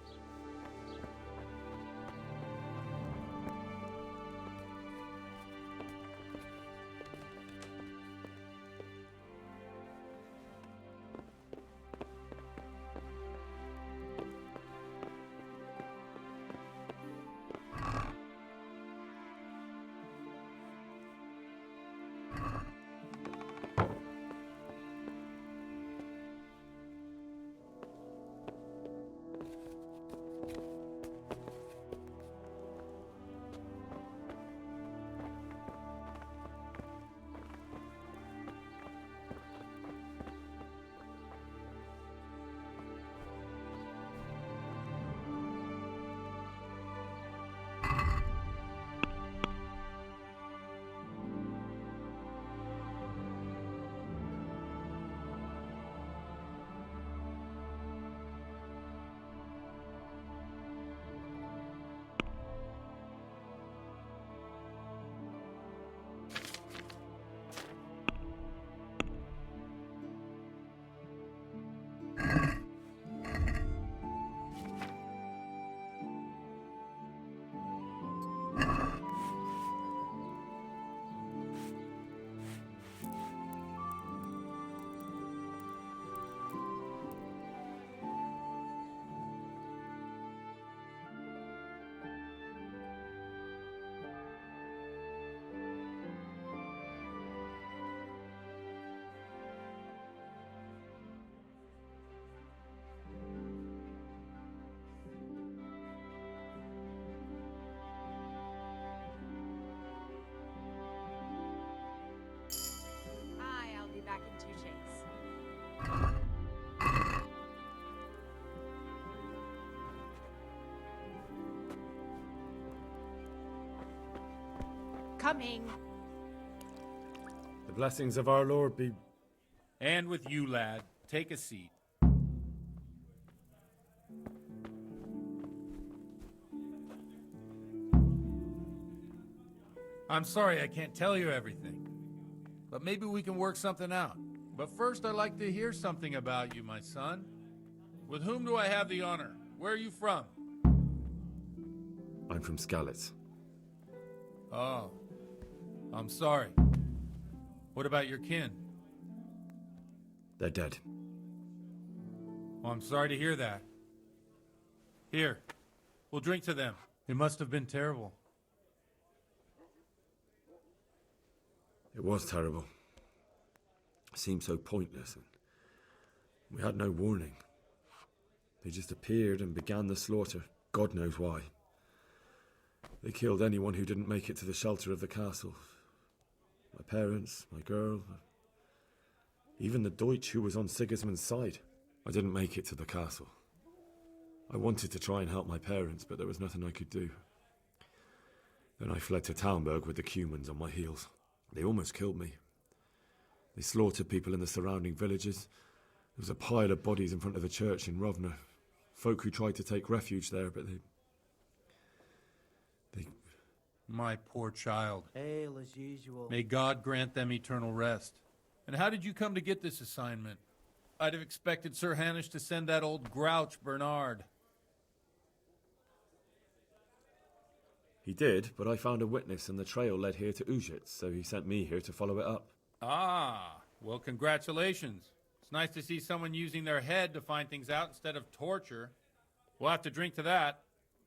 I'll be back in 2 shakes. Coming. The blessings of our Lord be... And with you, lad. Take a seat. I'm sorry I can't tell you everything, but maybe we can work something out. But first, I'd like to hear something about you, my son. With whom do I have the honor? Where are you from? I'm from Skalitz. Oh, I'm sorry. What about your kin? They're dead. Well, I'm sorry to hear that. Here, we'll drink to them. It must have been terrible. It was terrible. It seemed so pointless, and we had no warning. They just appeared and began the slaughter. God knows why. They killed anyone who didn't make it to the shelter of the castle. My parents, my girl, even the Deutsch who was on Sigismund's side. I didn't make it to the castle. I wanted to try and help my parents, but there was nothing I could do. Then I fled to Talmberg with the Cumans on my heels. They almost killed me. They slaughtered people in the surrounding villages. There was a pile of bodies in front of the church in Rovna. Folk who tried to take refuge there, but they... My poor child. Hail as usual. May God grant them eternal rest. And how did you come to get this assignment? I'd have expected Sir Hanish to send that old grouch, Bernard. He did, but I found a witness and the trail led here to Ujits, so he sent me here to follow it up. Ah, well, congratulations. It's nice to see someone using their head to find things out instead of torture. We'll have to drink to that.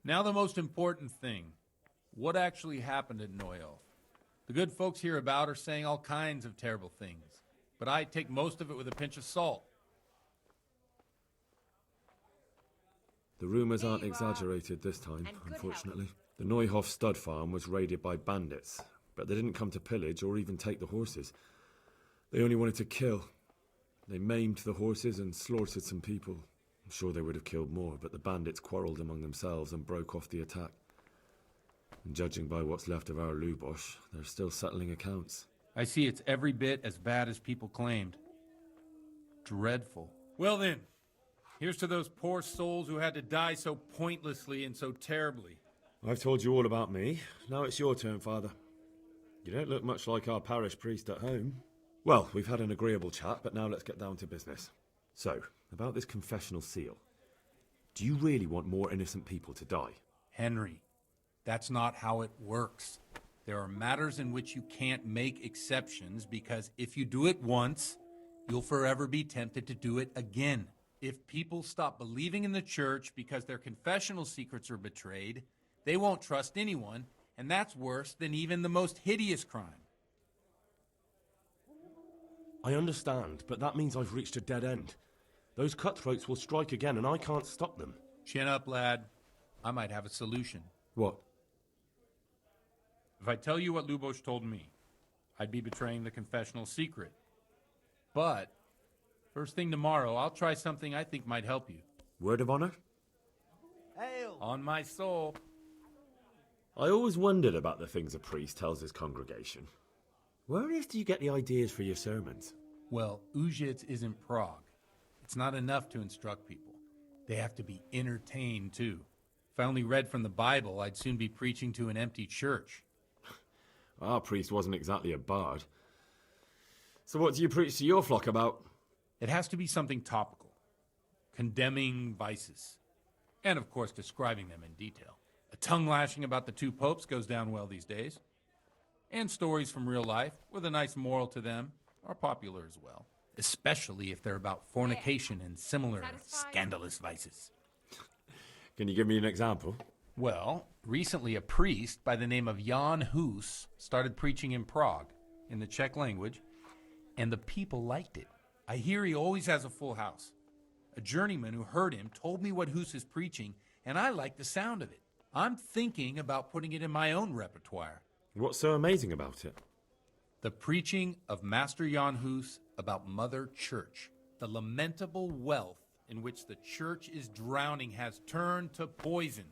Now the most important thing. What actually happened at Neuelf? The good folks hereabout are saying all kinds of terrible things, but I take most of it with a pinch of salt. The rumours aren't exaggerated this time, unfortunately. The Neuhoff stud farm was raided by bandits, but they didn't come to pillage or even take the horses. They only wanted to kill. They maimed the horses and slaughtered some people. I'm sure they would have killed more, but the bandits quarrelled among themselves and broke off the attack. And judging by what's left of our Lubosh, they're still settling accounts. I see it's every bit as bad as people claimed. Dreadful. Well then, here's to those poor souls who had to die so pointlessly and so terribly. I've told you all about me. Now it's your turn, Father. You don't look much like our parish priest at home. Well, we've had an agreeable chat, but now let's get down to business. So, about this confessional seal. Do you really want more innocent people to die? Henry, that's not how it works. There are matters in which you can't make exceptions because if you do it once, you'll forever be tempted to do it again. If people stop believing in the church because their confessional secrets are betrayed, they won't trust anyone, and that's worse than even the most hideous crime. I understand, but that means I've reached a dead end. Those cutthroats will strike again, and I can't stop them. Chin up, lad. I might have a solution. What? If I tell you what Lubosh told me, I'd be betraying the confessional secret. But, first thing tomorrow, I'll try something I think might help you. Word of honor? Hail! On my soul. I always wondered about the things a priest tells his congregation. Where on earth do you get the ideas for your sermons? Well, Ujits isn't Prague. It's not enough to instruct people. They have to be entertained, too. If I only read from the Bible, I'd soon be preaching to an empty church. Our priest wasn't exactly a bard. So what do you preach to your flock about? It has to be something topical. Condemning vices. And, of course, describing them in detail. A tongue-lashing about the two popes goes down well these days. And stories from real life, with a nice moral to them, are popular as well. Especially if they're about fornication and similar scandalous vices. Can you give me an example? Well, recently a priest by the name of Jan Hus started preaching in Prague, in the Czech language, and the people liked it. I hear he always has a full house. A journeyman who heard him told me what Hus is preaching, and I like the sound of it. I'm thinking about putting it in my own repertoire. What's so amazing about it? The preaching of Master Jan Hus about Mother Church. The lamentable wealth in which the church is drowning has turned to poison.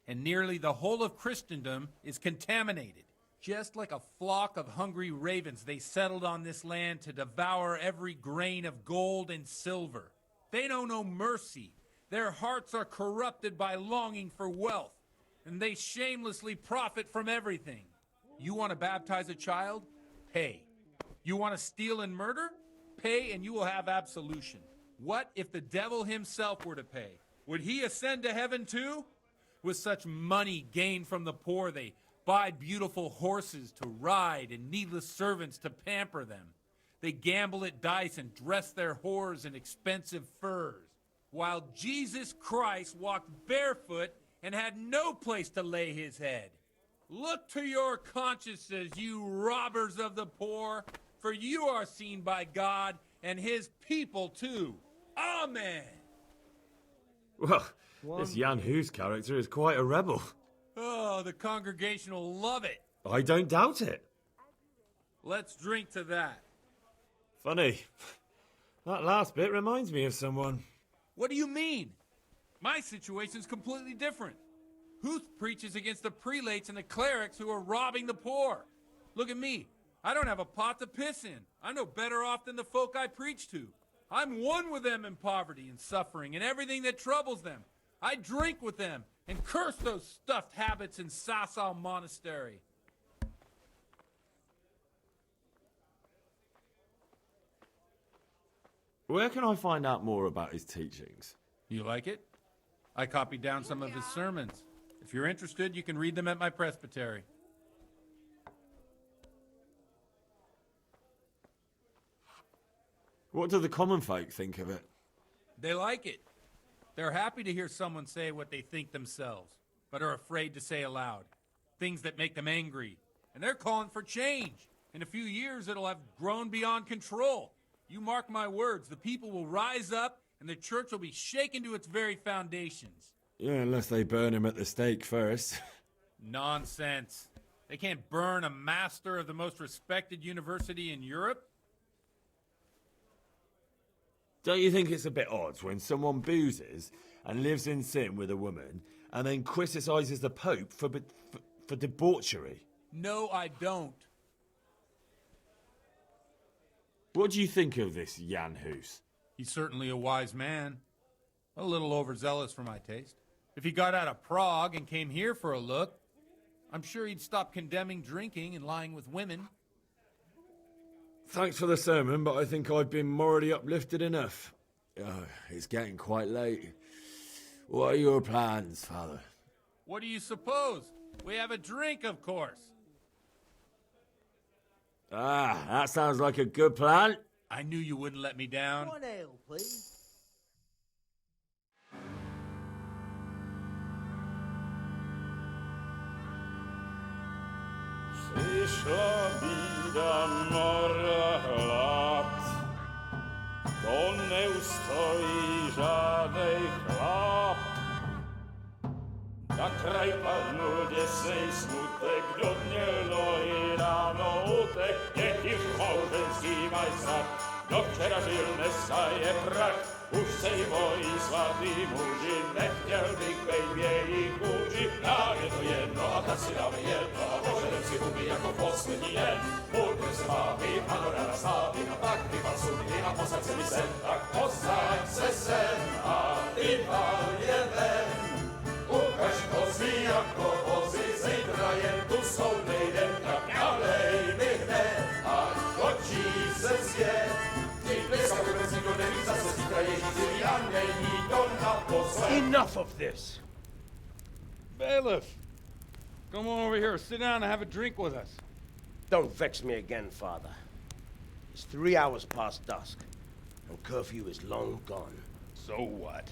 And nearly the whole of Christendom is contaminated. Just like a flock of hungry ravens, they settled on this land to devour every grain of gold and silver. They know no mercy. Their hearts are corrupted by longing for wealth, and they shamelessly profit from everything. You want to baptize a child? Pay. You want to steal and murder? Pay and you will have absolution. What if the devil himself were to pay? Would he ascend to heaven too? With such money gained from the poor, they buy beautiful horses to ride and needless servants to pamper them. They gamble at dice and dress their whores in expensive furs, while Jesus Christ walked barefoot and had no place to lay his head. Look to your consciences, you robbers of the poor, for you are seen by God and his people too. Amen. Well, this Jan Hus character is quite a rebel. Oh, the congregation will love it. I don't doubt it. Let's drink to that. Funny. That last bit reminds me of someone. What do you mean? My situation's completely different. Huth preaches against the prelates and the clerics who are robbing the poor. Look at me. I don't have a pot to piss in. I'm no better off than the folk I preach to. I'm one with them in poverty and suffering and everything that troubles them. I drink with them and curse those stuffed habits in Sasau Monastery. Where can I find out more about his teachings? You like it? I copied down some of his sermons. If you're interested, you can read them at my presbytery. What do the common folk think of it? They like it. They're happy to hear someone say what they think themselves, but are afraid to say aloud. Things that make them angry. and they're calling for change. In a few years, it'll have grown beyond control. You mark my words, the people will rise up, and the church will be shaken to its very foundations. Yeah, unless they burn him at the stake first. Nonsense. They can't burn a master of the most respected university in Europe? Don't you think it's a bit odd when someone boozes and lives in sin with a woman and then criticises the Pope for debauchery? No, I don't. What do you think of this Jan Hus? He's certainly a wise man. A little overzealous for my taste. If he got out of Prague and came here for a look, I'm sure he'd stop condemning drinking and lying with women. Thanks for the sermon, but I think I've been morally uplifted enough. Oh, it's getting quite late. What are your plans, Father? What do you suppose? We have a drink, of course. Ah, that sounds like a good plan. I knew you wouldn't let me down. One ale, please. Przyszła bida mora lat, to nie ustoi żadnej chlap. Na kraj padł dziesięć smutek, do dnie i rano utek, niech już może zimaj sad, do wczera żylne staje prach. Už se jí bojí svatý muži, nechtěl bych bejt v jejich kůži. Nám je to jedno a tak si dáme jedno a požerem si huby jako poslední den. Budem se bavit a do rána slávit a tak vypal sudy a posaď se mi sem. Tak posaď se sem a vypal je ven. Ukaž kozy jako vozy, zítra jen tu jsou nejdem, tak nalej mi hned, ať točí se svět. Enough of this! Bailiff! Come on over here, sit down and have a drink with us. Don't vex me again, Father. It's 3 hours past dusk, and curfew is long gone. So what?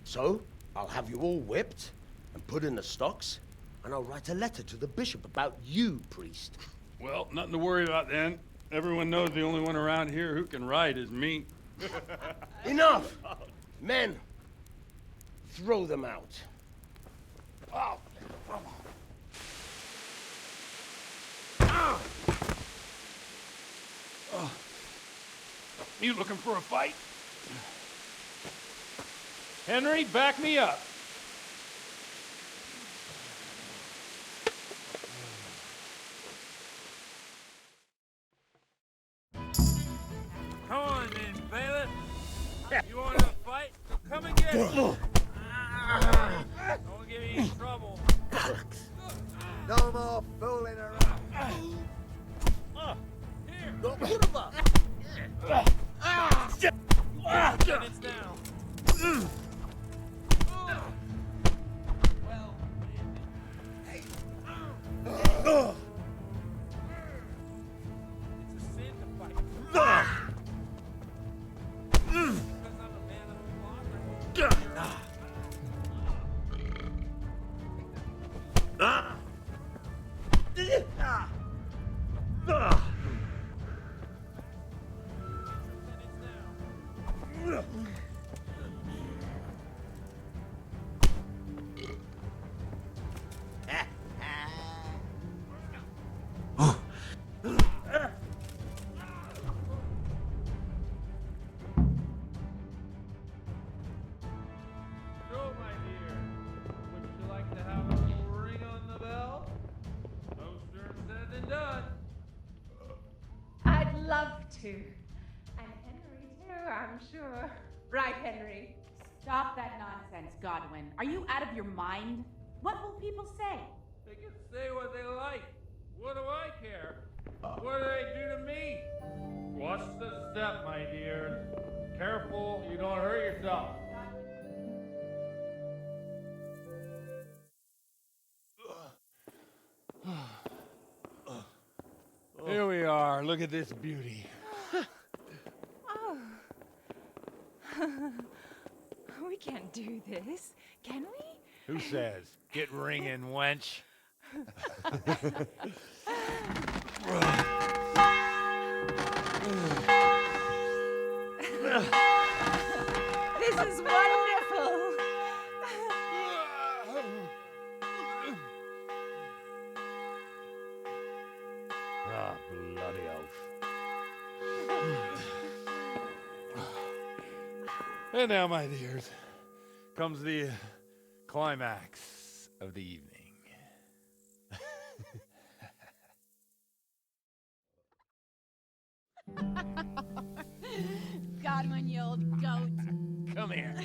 So, I'll have you all whipped and put in the stocks, and I'll write a letter to the bishop about you, priest. Well, nothing to worry about then. Everyone knows the only one around here who can write is me. Enough! Men, throw them out. Oh. You looking for a fight? Henry, back me up. Come on then, bailiff. You want to fight? So come and get it. Don't give me any trouble. No more fooling around. Here. Don't put him up. Minutes now. Well, hey. It's a sin to fight. Because I'm a man of the cloth. So, my dear, would you like to have a little ring on the bell? No sooner said than done. I'd love to. And Henry, too, I'm sure. Right, Henry? Stop that nonsense, Godwin. Are you out of your mind? What will people say? They can say what they like. What do I care? What do they do to me? Watch the step, my dear. Careful, you don't hurt yourself. Here we are. Look at this beauty. Oh. We can't do this, can we? Who says? Get ringing, wench. This is wonderful. Ah, bloody oath. And now, my dears, comes the climax of the evening. Godwin, you old goat. Come here.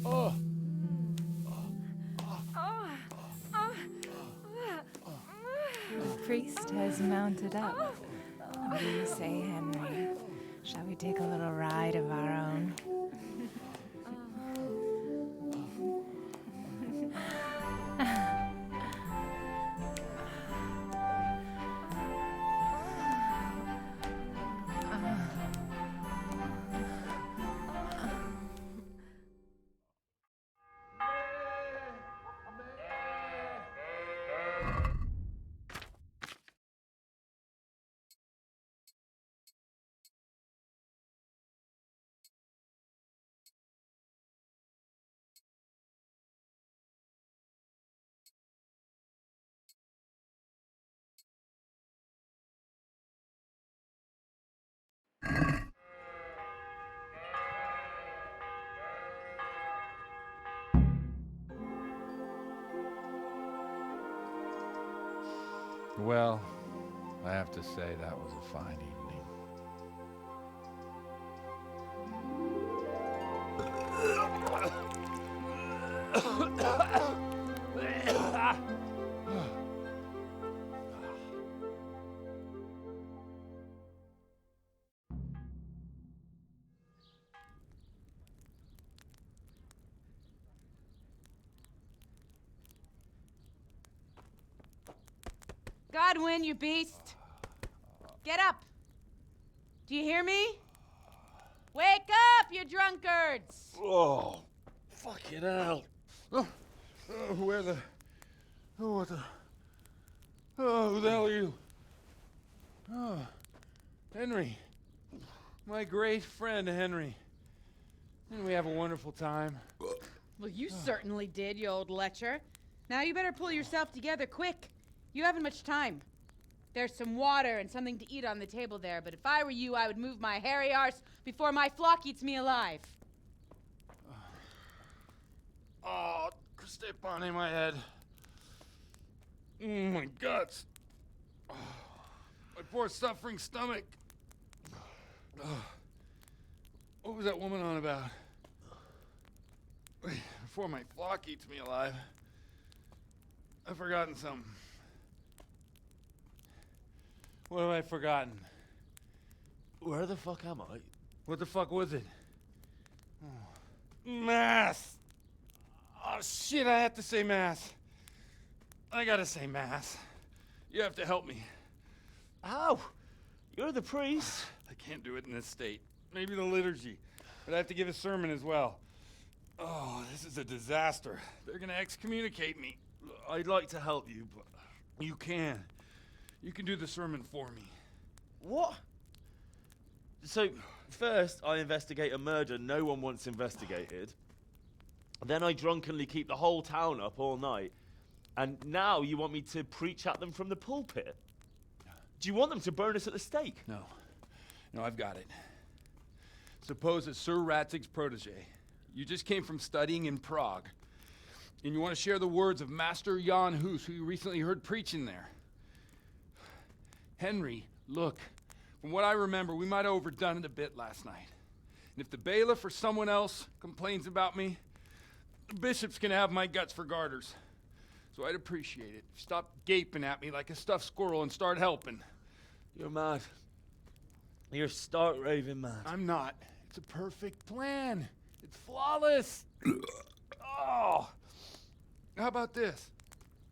Oh. The priest has mounted up. What do you say, Henry? Shall we take a little ride of our own? Well, I have to say that was a fine evening. Godwin, you beast! Get up! Do you hear me? Wake up, you drunkards! Oh, fucking hell. Where the... Oh, what the... Oh, who the hell are you? Oh, Henry. My great friend, Henry. Didn't we have a wonderful time? Well, you certainly did, you old lecher. Now you better pull yourself together quick. You haven't much time. There's some water and something to eat on the table there, but if I were you, I would move my hairy arse before my flock eats me alive. Oh, step on in my head. My guts. Oh, my poor suffering stomach. What was that woman on about? Before my flock eats me alive. I've forgotten something. What have I forgotten? Where the fuck am I? What the fuck was it? Oh. Mass! Oh shit, I have to say mass. I gotta say mass. You have to help me. How? You're the priest. I can't do it in this state. Maybe the liturgy. But I have to give a sermon as well. Oh, this is a disaster. They're gonna excommunicate me. I'd like to help you, but... You can. You can do the sermon for me. What? So, first I investigate a murder no one wants investigated. Then I drunkenly keep the whole town up all night. And now you want me to preach at them from the pulpit? Do you want them to burn us at the stake? No. No, I've got it. Suppose that Sir Ratzig's protege. You just came from studying in Prague. And you want to share the words of Master Jan Hus, who you recently heard preaching there. Henry, look, from what I remember, we might have overdone it a bit last night. And if the bailiff or someone else complains about me, the bishop's gonna have my guts for garters. So I'd appreciate it. Stop gaping at me like a stuffed squirrel and start helping. You're mad. You're stark raving mad. I'm not. It's a perfect plan. It's flawless. Oh. How about this?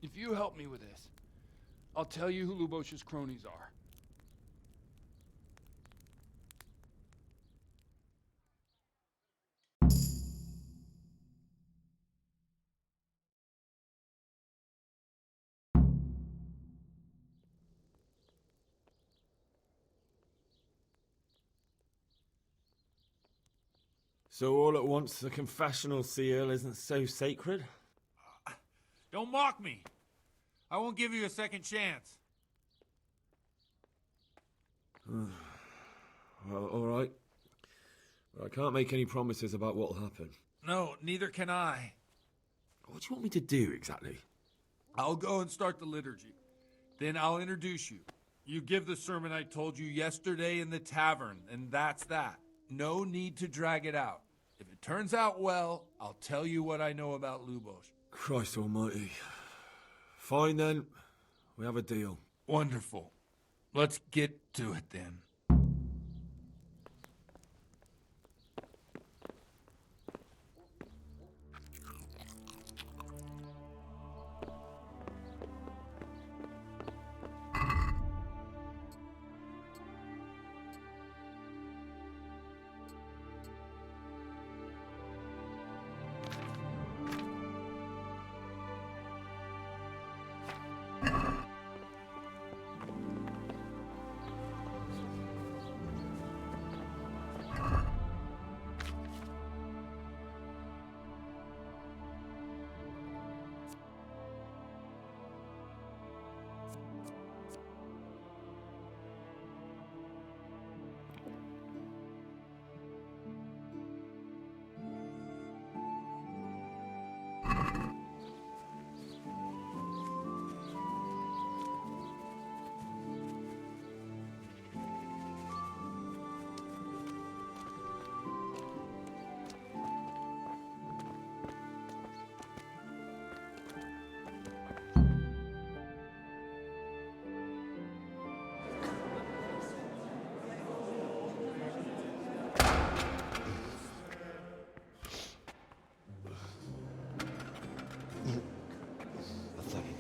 If you help me with this, I'll tell you who Lubosh's cronies are. So all at once the confessional seal isn't so sacred? Don't mock me. I won't give you a second chance. Well, all right. But I can't make any promises about what'll happen. No, neither can I. What do you want me to do exactly? I'll go and start the liturgy. Then I'll introduce you. You give the sermon I told you yesterday in the tavern, and that's that. No need to drag it out. If it turns out well, I'll tell you what I know about Lubos. Christ almighty. Fine then. We have a deal. Wonderful. Let's get to it then.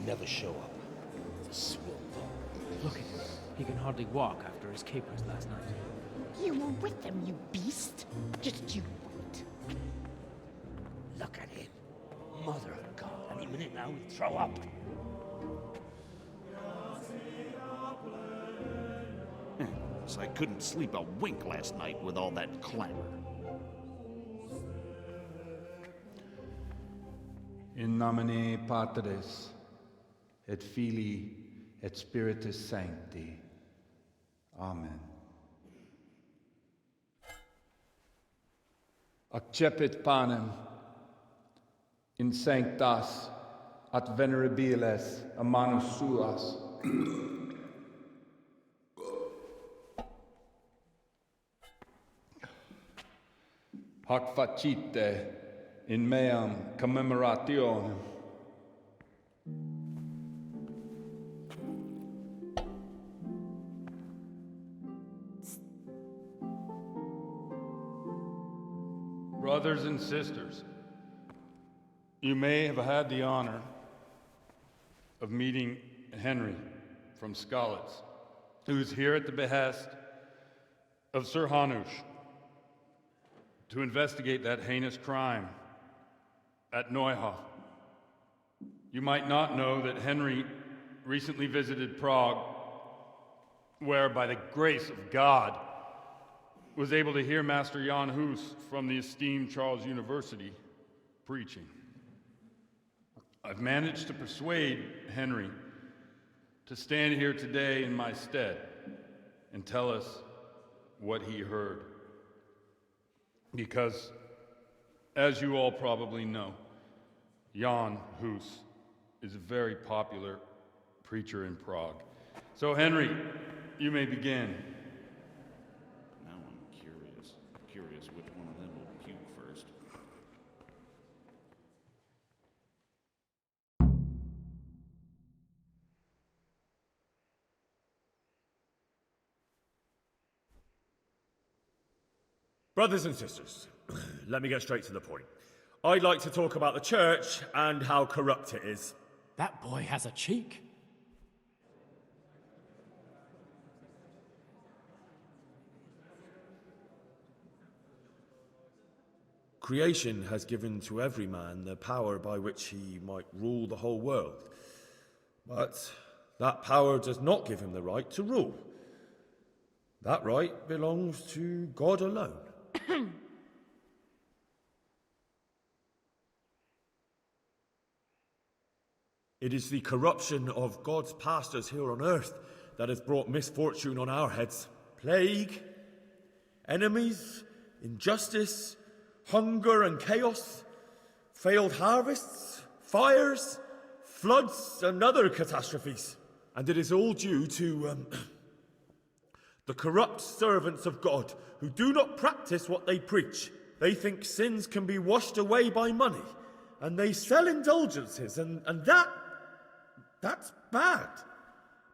Never show up. The swimp. Look at him. He can hardly walk after his capers last night. You were with them, you beast. Just you wait. Look at him. Mother of God, any minute now he'll throw up. So I couldn't sleep a wink last night with all that clamor. In nomine Patris, et Filii, et Spiritus Sancti. Amen. Accepit panem in sanctas at venerabiles a manus suas. Hac facite in meam commemorationem. Brothers and sisters, you may have had the honor of meeting Henry from Skalitz, who is here at the behest of Sir Hanush to investigate that heinous crime at Neuhof. You might not know that Henry recently visited Prague, where, by the grace of God, was able to hear Master Jan Hus from the esteemed Charles University preaching. I've managed to persuade Henry to stand here today in my stead and tell us what he heard. Because, as you all probably know, Jan Hus is a very popular preacher in Prague. So, Henry, you may begin. Now I'm curious which one of them will puke first. Brothers and sisters, let me get straight to the point. I'd like to talk about the church and how corrupt it is. That boy has a cheek. Creation has given to every man the power by which he might rule the whole world. But that power does not give him the right to rule. That right belongs to God alone. It is the corruption of God's pastors here on earth that has brought misfortune on our heads. Plague, enemies, injustice, hunger and chaos, failed harvests, fires, floods and other catastrophes. And it is all due to the corrupt servants of God who do not practice what they preach. They think sins can be washed away by money, and they sell indulgences, and that's bad,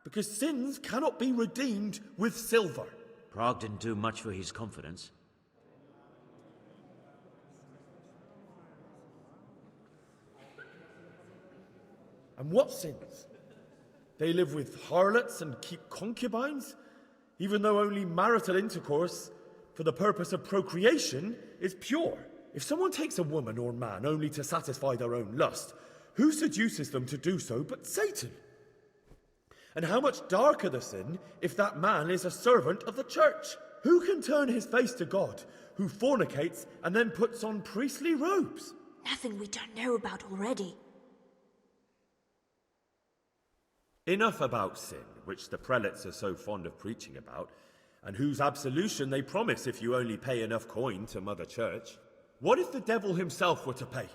because sins cannot be redeemed with silver. Prague didn't do much for his confidence. And what sins? They live with harlots and keep concubines, even though only marital intercourse for the purpose of procreation is pure. If someone takes a woman or man only to satisfy their own lust, who seduces them to do so but Satan? And how much darker the sin if that man is a servant of the church? Who can turn his face to God, who fornicates and then puts on priestly robes? Nothing we don't know about already. Enough about sin, which the prelates are so fond of preaching about, and whose absolution they promise if you only pay enough coin to Mother Church. What if the devil himself were to pay?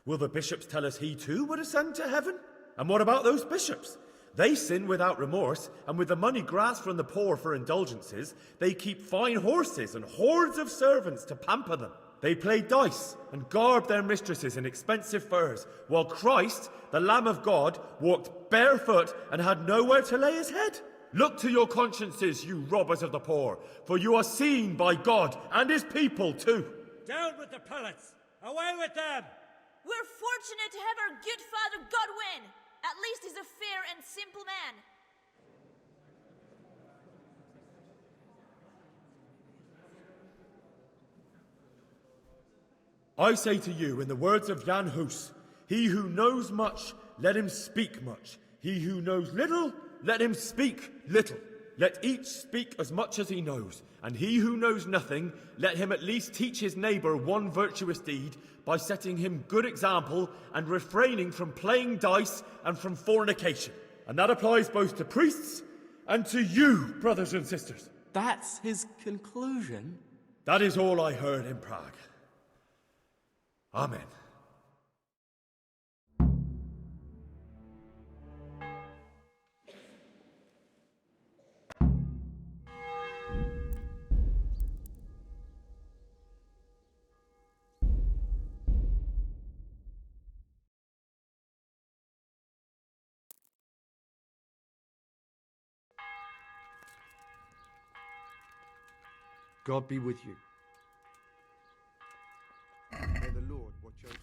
Will the bishops tell us he too would ascend to heaven? And what about those bishops? They sin without remorse, and with the money grasped from the poor for indulgences, they keep fine horses and hordes of servants to pamper them. They play dice and garb their mistresses in expensive furs, while Christ, the Lamb of God, walked barefoot and had nowhere to lay his head. Look to your consciences, you robbers of the poor, for you are seen by God and his people too. Down with the prelates! Away with them! We're fortunate to have our good Father Godwin. At least he's a fair and simple man. I say to you, in the words of Jan Hus, he who knows much, let him speak much. He who knows little, let him speak little. Let each speak as much as he knows, and he who knows nothing, let him at least teach his neighbour one virtuous deed by setting him good example and refraining from playing dice and from fornication. And that applies both to priests and to you, brothers and sisters. That's his conclusion? That is all I heard in Prague. Amen. God be with you. May the Lord watch over you.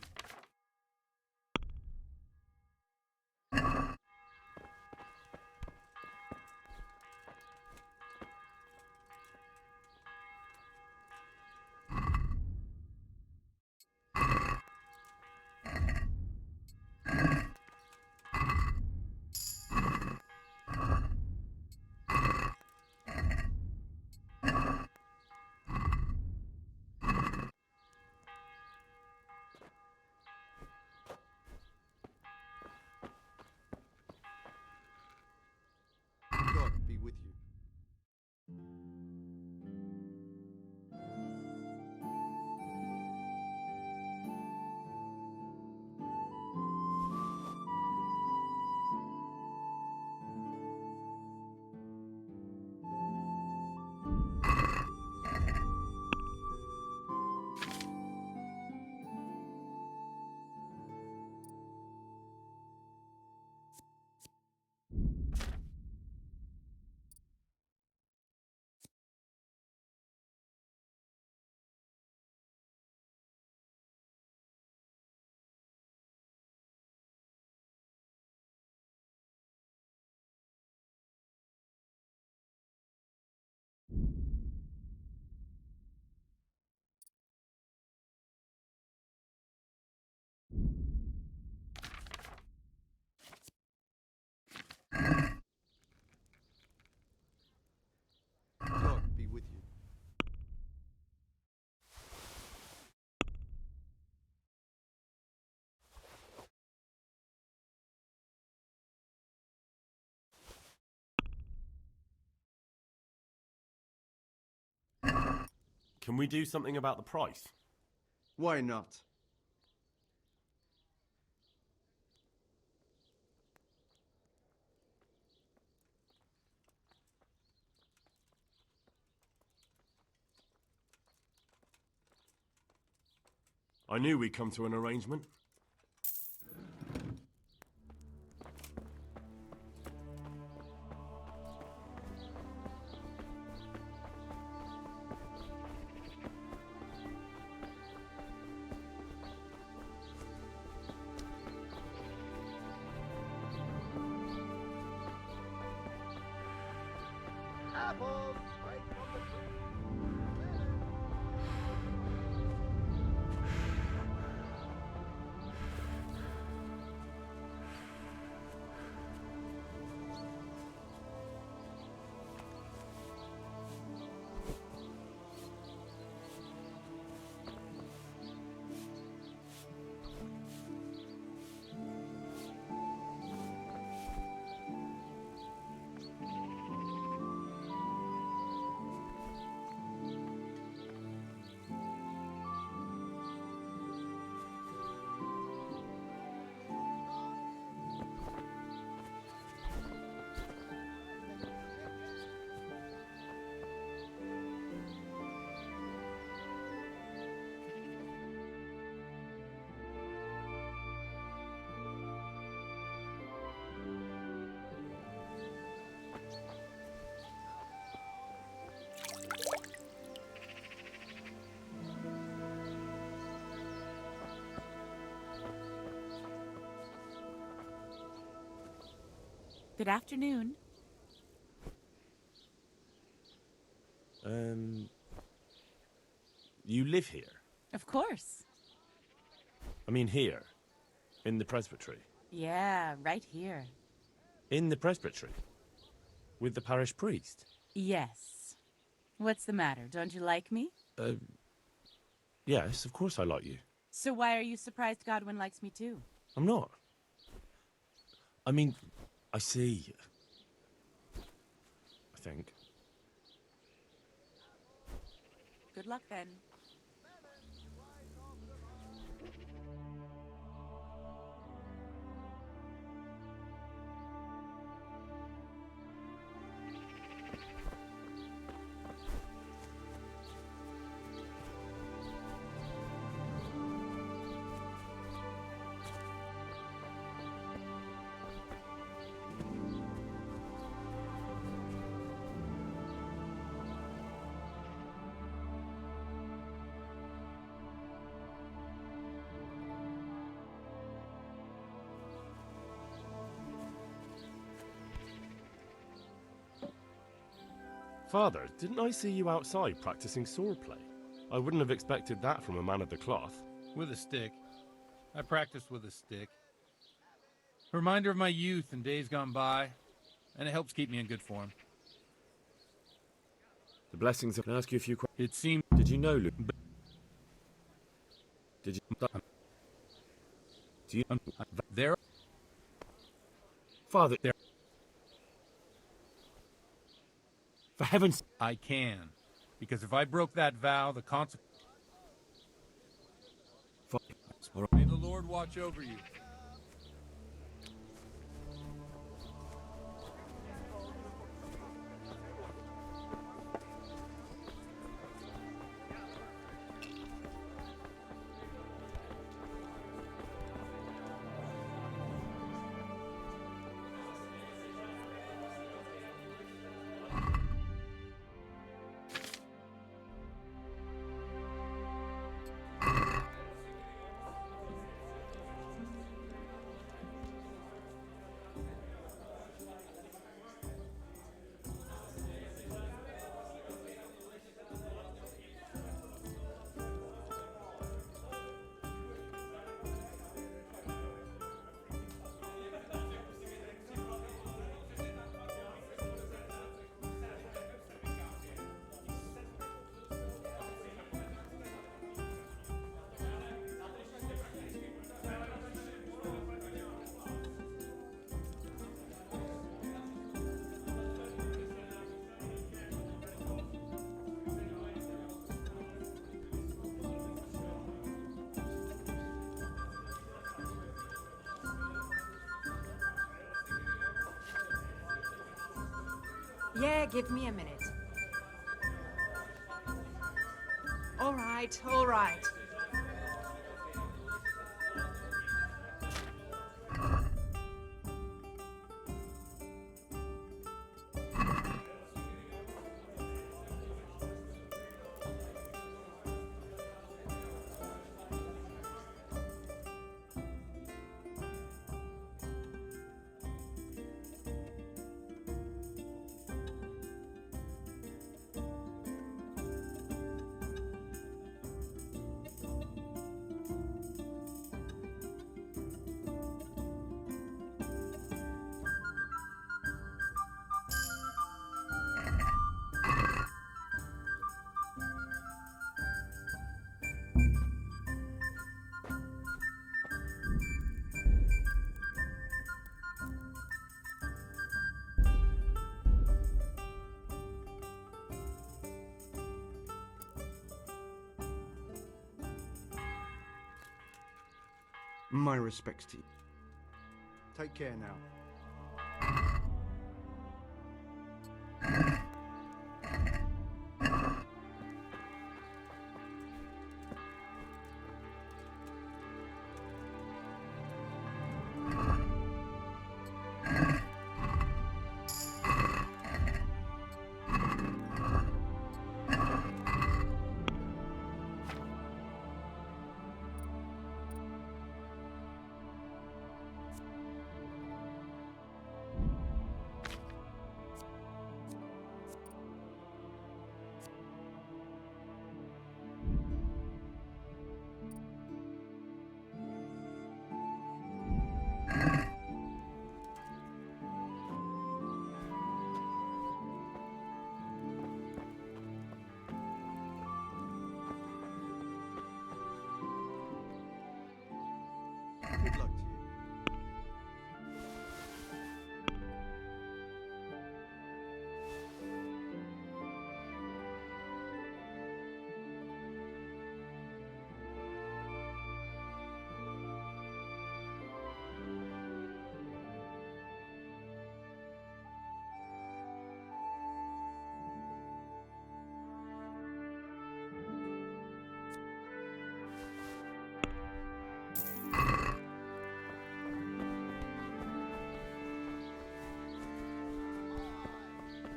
Can we do something about the price? Why not? I knew we'd come to an arrangement. Apples straight from the tree. Good afternoon. You live here? Of course. I mean here, in the presbytery. Yeah, right here. In the presbytery? With the parish priest? Yes. What's the matter? Don't you like me? Yes, of course I like you. So why are you surprised Godwin likes me too? I'm not. I mean, I see. I think. Good luck then. Father, didn't I see you outside practicing swordplay? I wouldn't have expected that from a man of the cloth. With a stick. I practiced with a stick. A reminder of my youth and days gone by, and it helps keep me in good form. The blessings of... Can I ask you a few questions? It seemed... Did you know, Luke? Did you... Do you... There... Father... There... For heaven's... I can. Because if I broke that vow, the consequence... May the Lord watch over you. Yeah, give me a minute. All right, all right. My respects to you. Take care now.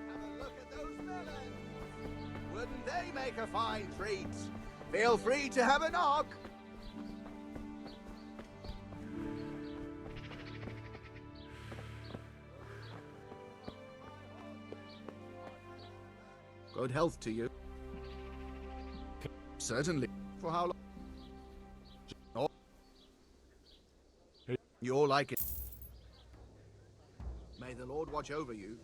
Good luck to you. Wouldn't they make a fine treat? Feel free to have a knock. Good health to you. Certainly. For how long? Oh. You're like it. May the Lord watch over you.